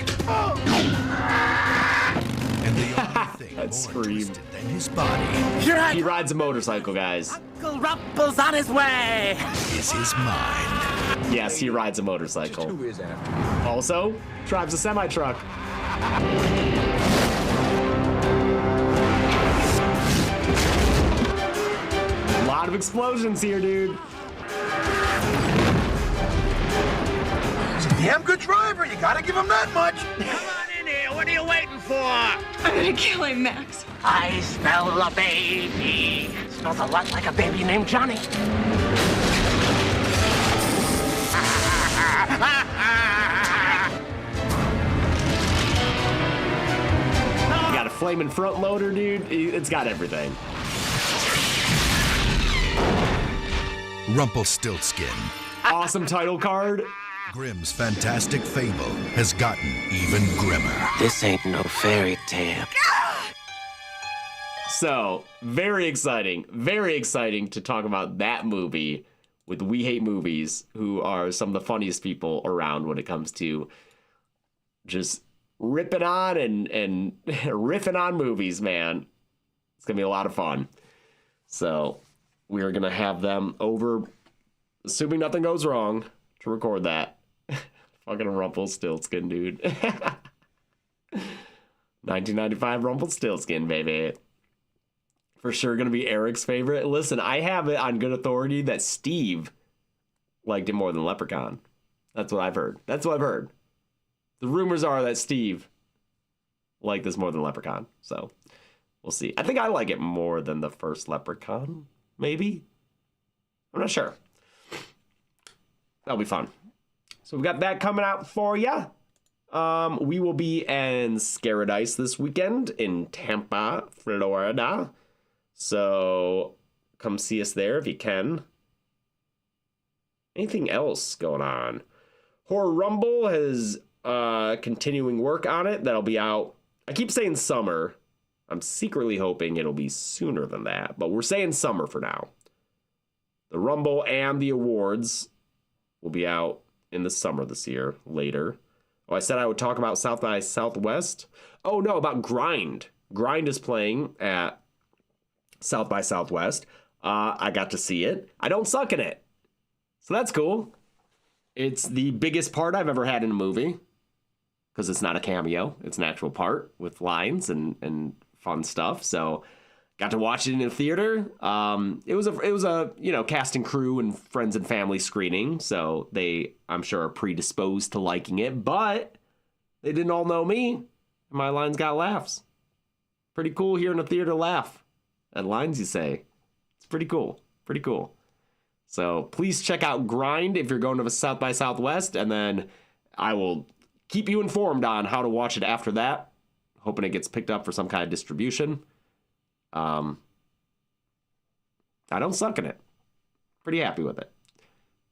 And the thing That more scream. twisted than his body He rides a motorcycle, guys. Uncle Rumple's on his way. is his mind. Yes, he rides a motorcycle. Who is after? Also, drives a semi-truck. A lot of explosions here, dude. He's a damn good driver. You gotta give him that much. Come on in here. What are you waiting for? I'm gonna kill him, Max. I smell a baby. Smells a lot like a baby named Johnny. You got a flaming front loader, dude. It's got everything. Rumpelstiltskin. Awesome title card. Grimm's fantastic fable has gotten even grimmer. This ain't no fairy tale. So, very exciting to talk about that movie with We Hate Movies, who are some of the funniest people around when it comes to just ripping on and riffing on movies, man. It's going to be a lot of fun. So, we are going to have them over, assuming nothing goes wrong, to record that. Fucking Rumpelstiltskin, dude. 1995 Rumpelstiltskin, baby. For sure gonna be Eric's favorite. Listen, I have it on good authority that Steve liked it more than Leprechaun. That's what I've heard. The rumors are that Steve liked this more than Leprechaun. So, we'll see. I think I like it more than the first Leprechaun, maybe? I'm not sure. That'll be fun. So we've got that coming out for you. We will be in Scaradise this weekend in Tampa, Florida. So come see us there if you can. Anything else going on? Horror Rumble has continuing work on it. That'll be out. I keep saying summer. I'm secretly hoping it'll be sooner than that, but we're saying summer for now. The Rumble and the awards will be out in the summer this year, later. Oh, I said I would talk about South by Southwest. Oh, no, about Grind. Grind is playing at South by Southwest. I got to see it. I don't suck in it. So that's cool. It's the biggest part I've ever had in a movie. Because it's not a cameo. It's an actual part with lines and fun stuff. So got to watch it in the theater. It was a cast and crew and friends and family screening, so they, I'm sure, are predisposed to liking it. But they didn't all know me. My lines got laughs. Pretty cool hearing a theater laugh at lines you say. It's pretty cool. Pretty cool. So please check out Grind if you're going to South by Southwest, and then I will keep you informed on how to watch it after that. Hoping it gets picked up for some kind of distribution. I don't suck in it. Pretty happy with it.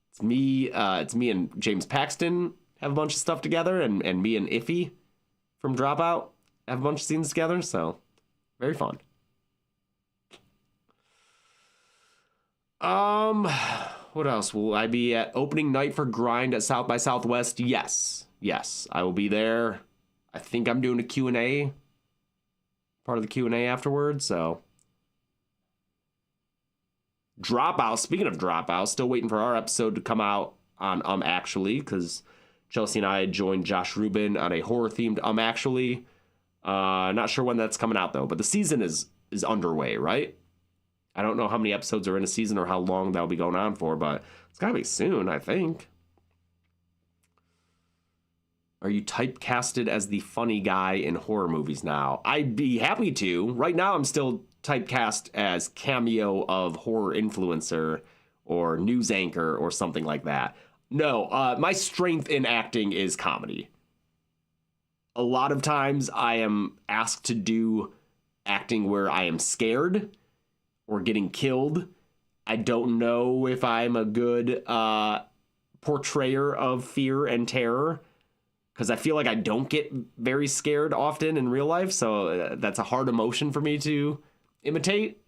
It's me and James Paxton have a bunch of stuff together, and me and Iffy from Dropout have a bunch of scenes together, so very fun. What else? Will I be at opening night for Grind at South by Southwest? Yes, I will be there. I think I'm doing a Q&A, part of the Q&A afterwards, so. Dropout, speaking of Dropout, still waiting for our episode to come out on Actually, because Chelsea and I joined Josh Rubin on a horror-themed Actually. Not sure when that's coming out, though, but the season is underway, right? I don't know how many episodes are in a season or how long that'll be going on for, but it's gotta be soon, I think. Are you typecasted as the funny guy in horror movies now? I'd be happy to. Right now, I'm still typecast as cameo of horror influencer or news anchor or something like that. No, my strength in acting is comedy. A lot of times I am asked to do acting where I am scared or getting killed. I don't know if I'm a good portrayer of fear and terror, because I feel like I don't get very scared often in real life, so that's a hard emotion for me to imitate.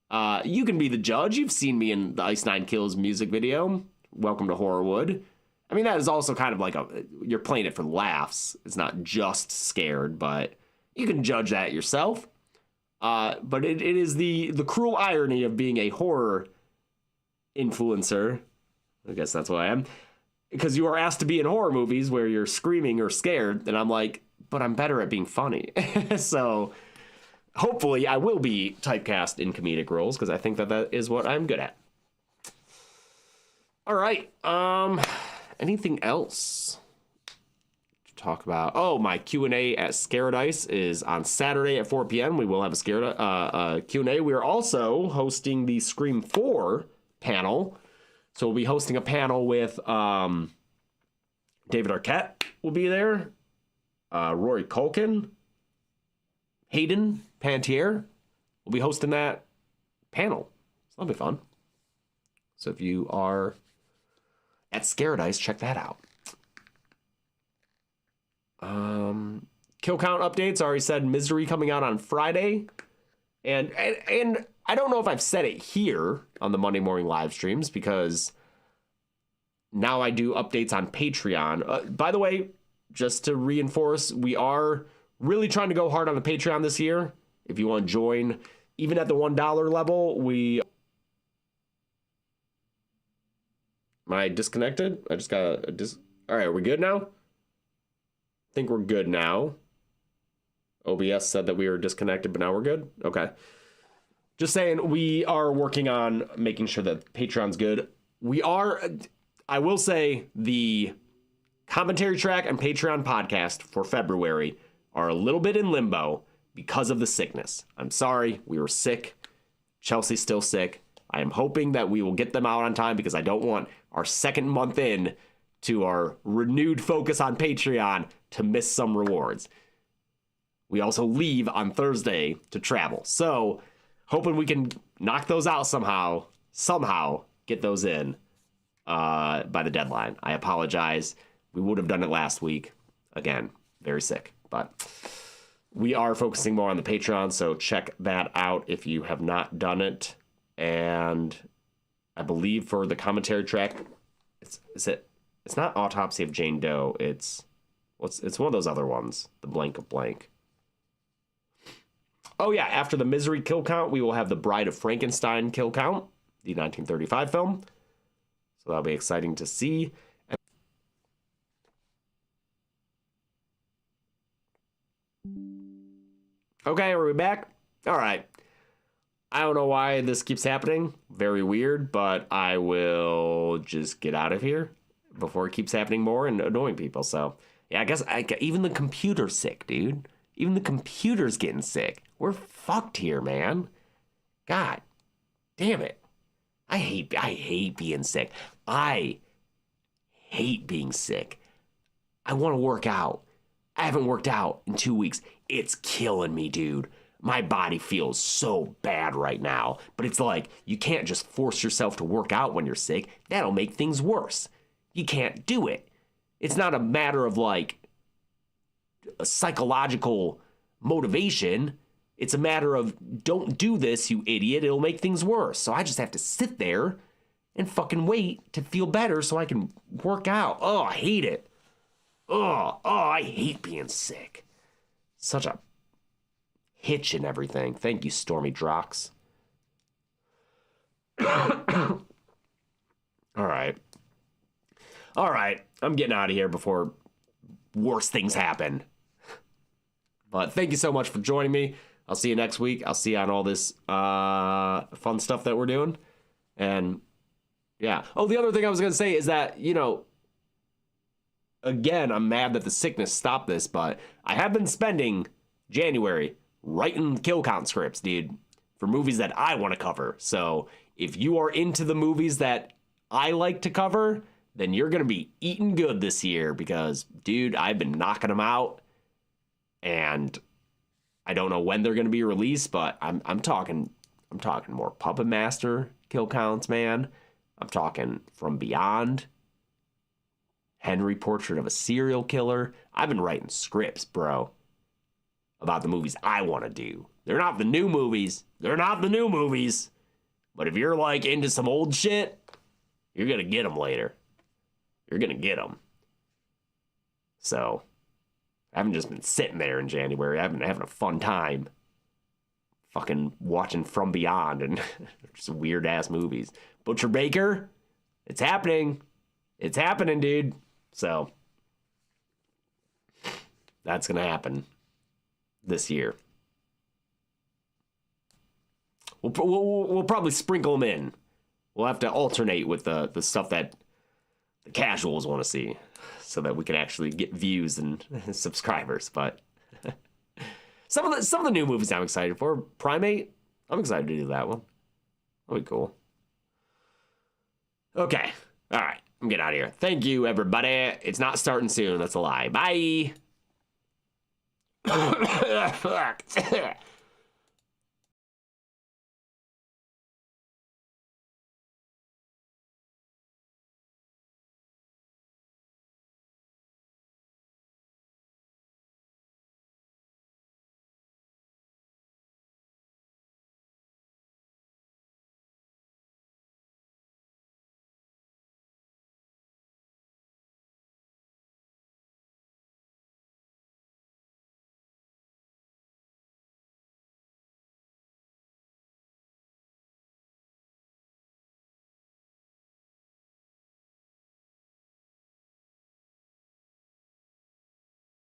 You can be the judge. You've seen me in the Ice Nine Kills music video, Welcome to Horrorwood. I mean, that is also kind of like you're playing it for laughs. It's not just scared, but You can judge that yourself. But it is the cruel irony of being a horror influencer. I guess that's what I am. Because you are asked to be in horror movies where you're screaming or scared. And I'm like, but I'm better at being funny. So hopefully I will be typecast in comedic roles because I think that is what I'm good at. All right. Anything else to talk about? Oh, my Q&A at Scaradise is on Saturday at 4 p.m. We will have a Q&A. We are also hosting the Scream 4 panel. So we'll be hosting a panel with David Arquette will be there. Rory Culkin. Hayden Pantier will be hosting that panel. So that'll be fun. So if you are at Scaradise, check that out. Kill count updates. I already said Misery coming out on Friday. And I don't know if I've said it here on the Monday morning live streams because now I do updates on Patreon. By the way, just to reinforce, we are really trying to go hard on the Patreon this year. If you want to join, even at the $1 level, Am I disconnected? I just got all right, are we good now? I think we're good now. OBS said that we were disconnected, but now we're good? Okay. Just saying, we are working on making sure that Patreon's good. I will say, the commentary track and Patreon podcast for February are a little bit in limbo because of the sickness. I'm sorry, we were sick. Chelsea's still sick. I am hoping that we will get them out on time because I don't want our second month in to our renewed focus on Patreon to miss some rewards. We also leave on Thursday to travel. So, hoping we can knock those out somehow get those in by the deadline. I apologize. We would have done it last week. Again, very sick. But we are focusing more on the Patreon, so check that out if you have not done it. And I believe for the commentary track, it's not Autopsy of Jane Doe. It's one of those other ones. The blank of blank. Oh yeah, after the Misery kill count, we will have the Bride of Frankenstein kill count, the 1935 film. So that'll be exciting to see. Okay, are we back? All right. I don't know why this keeps happening. Very weird, but I will just get out of here before it keeps happening more and annoying people. So, yeah, I guess even the computer's sick, dude. Even the computer's getting sick. We're fucked here, man. God damn it. I hate being sick. I hate being sick. I want to work out. I haven't worked out in 2 weeks. It's killing me, dude. My body feels so bad right now. But it's like, you can't just force yourself to work out when you're sick. That'll make things worse. You can't do it. It's not a matter of like a psychological motivation. It's a matter of, don't do this, you idiot. It'll make things worse. So I just have to sit there and fucking wait to feel better so I can work out. Oh, I hate it. Oh, I hate being sick. Such a hitch and everything. Thank you, Stormy Drox. All right. I'm getting out of here before worse things happen. But thank you so much for joining me. I'll see you next week. I'll see you on all this fun stuff that we're doing. And yeah. Oh, the other thing I was going to say is that, again, I'm mad that the sickness stopped this, but I have been spending January writing kill count scripts, dude, for movies that I want to cover. So if you are into the movies that I like to cover, then you're going to be eating good this year because, dude, I've been knocking them out. And I don't know when they're going to be released, but I'm talking more Puppet Master kill counts, man. I'm talking From Beyond, Henry Portrait of a Serial Killer. I've been writing scripts, bro, about the movies I want to do. They're not the new movies. But if you're like into some old shit, you're going to get them later. You're going to get them. So I haven't just been sitting there in January. I've been having a fun time. Fucking watching From Beyond and just weird ass movies. Butcher Baker, it's happening. It's happening, dude. So that's gonna happen this year. We'll probably sprinkle them in. We'll have to alternate with the stuff that the casuals want to see, so that we can actually get views and subscribers. But some of the new movies I'm excited for. Primate, I'm excited to do that one. That'll be cool. Okay, all right, I'm getting out of here. Thank you, everybody. It's not starting soon. That's a lie. Bye.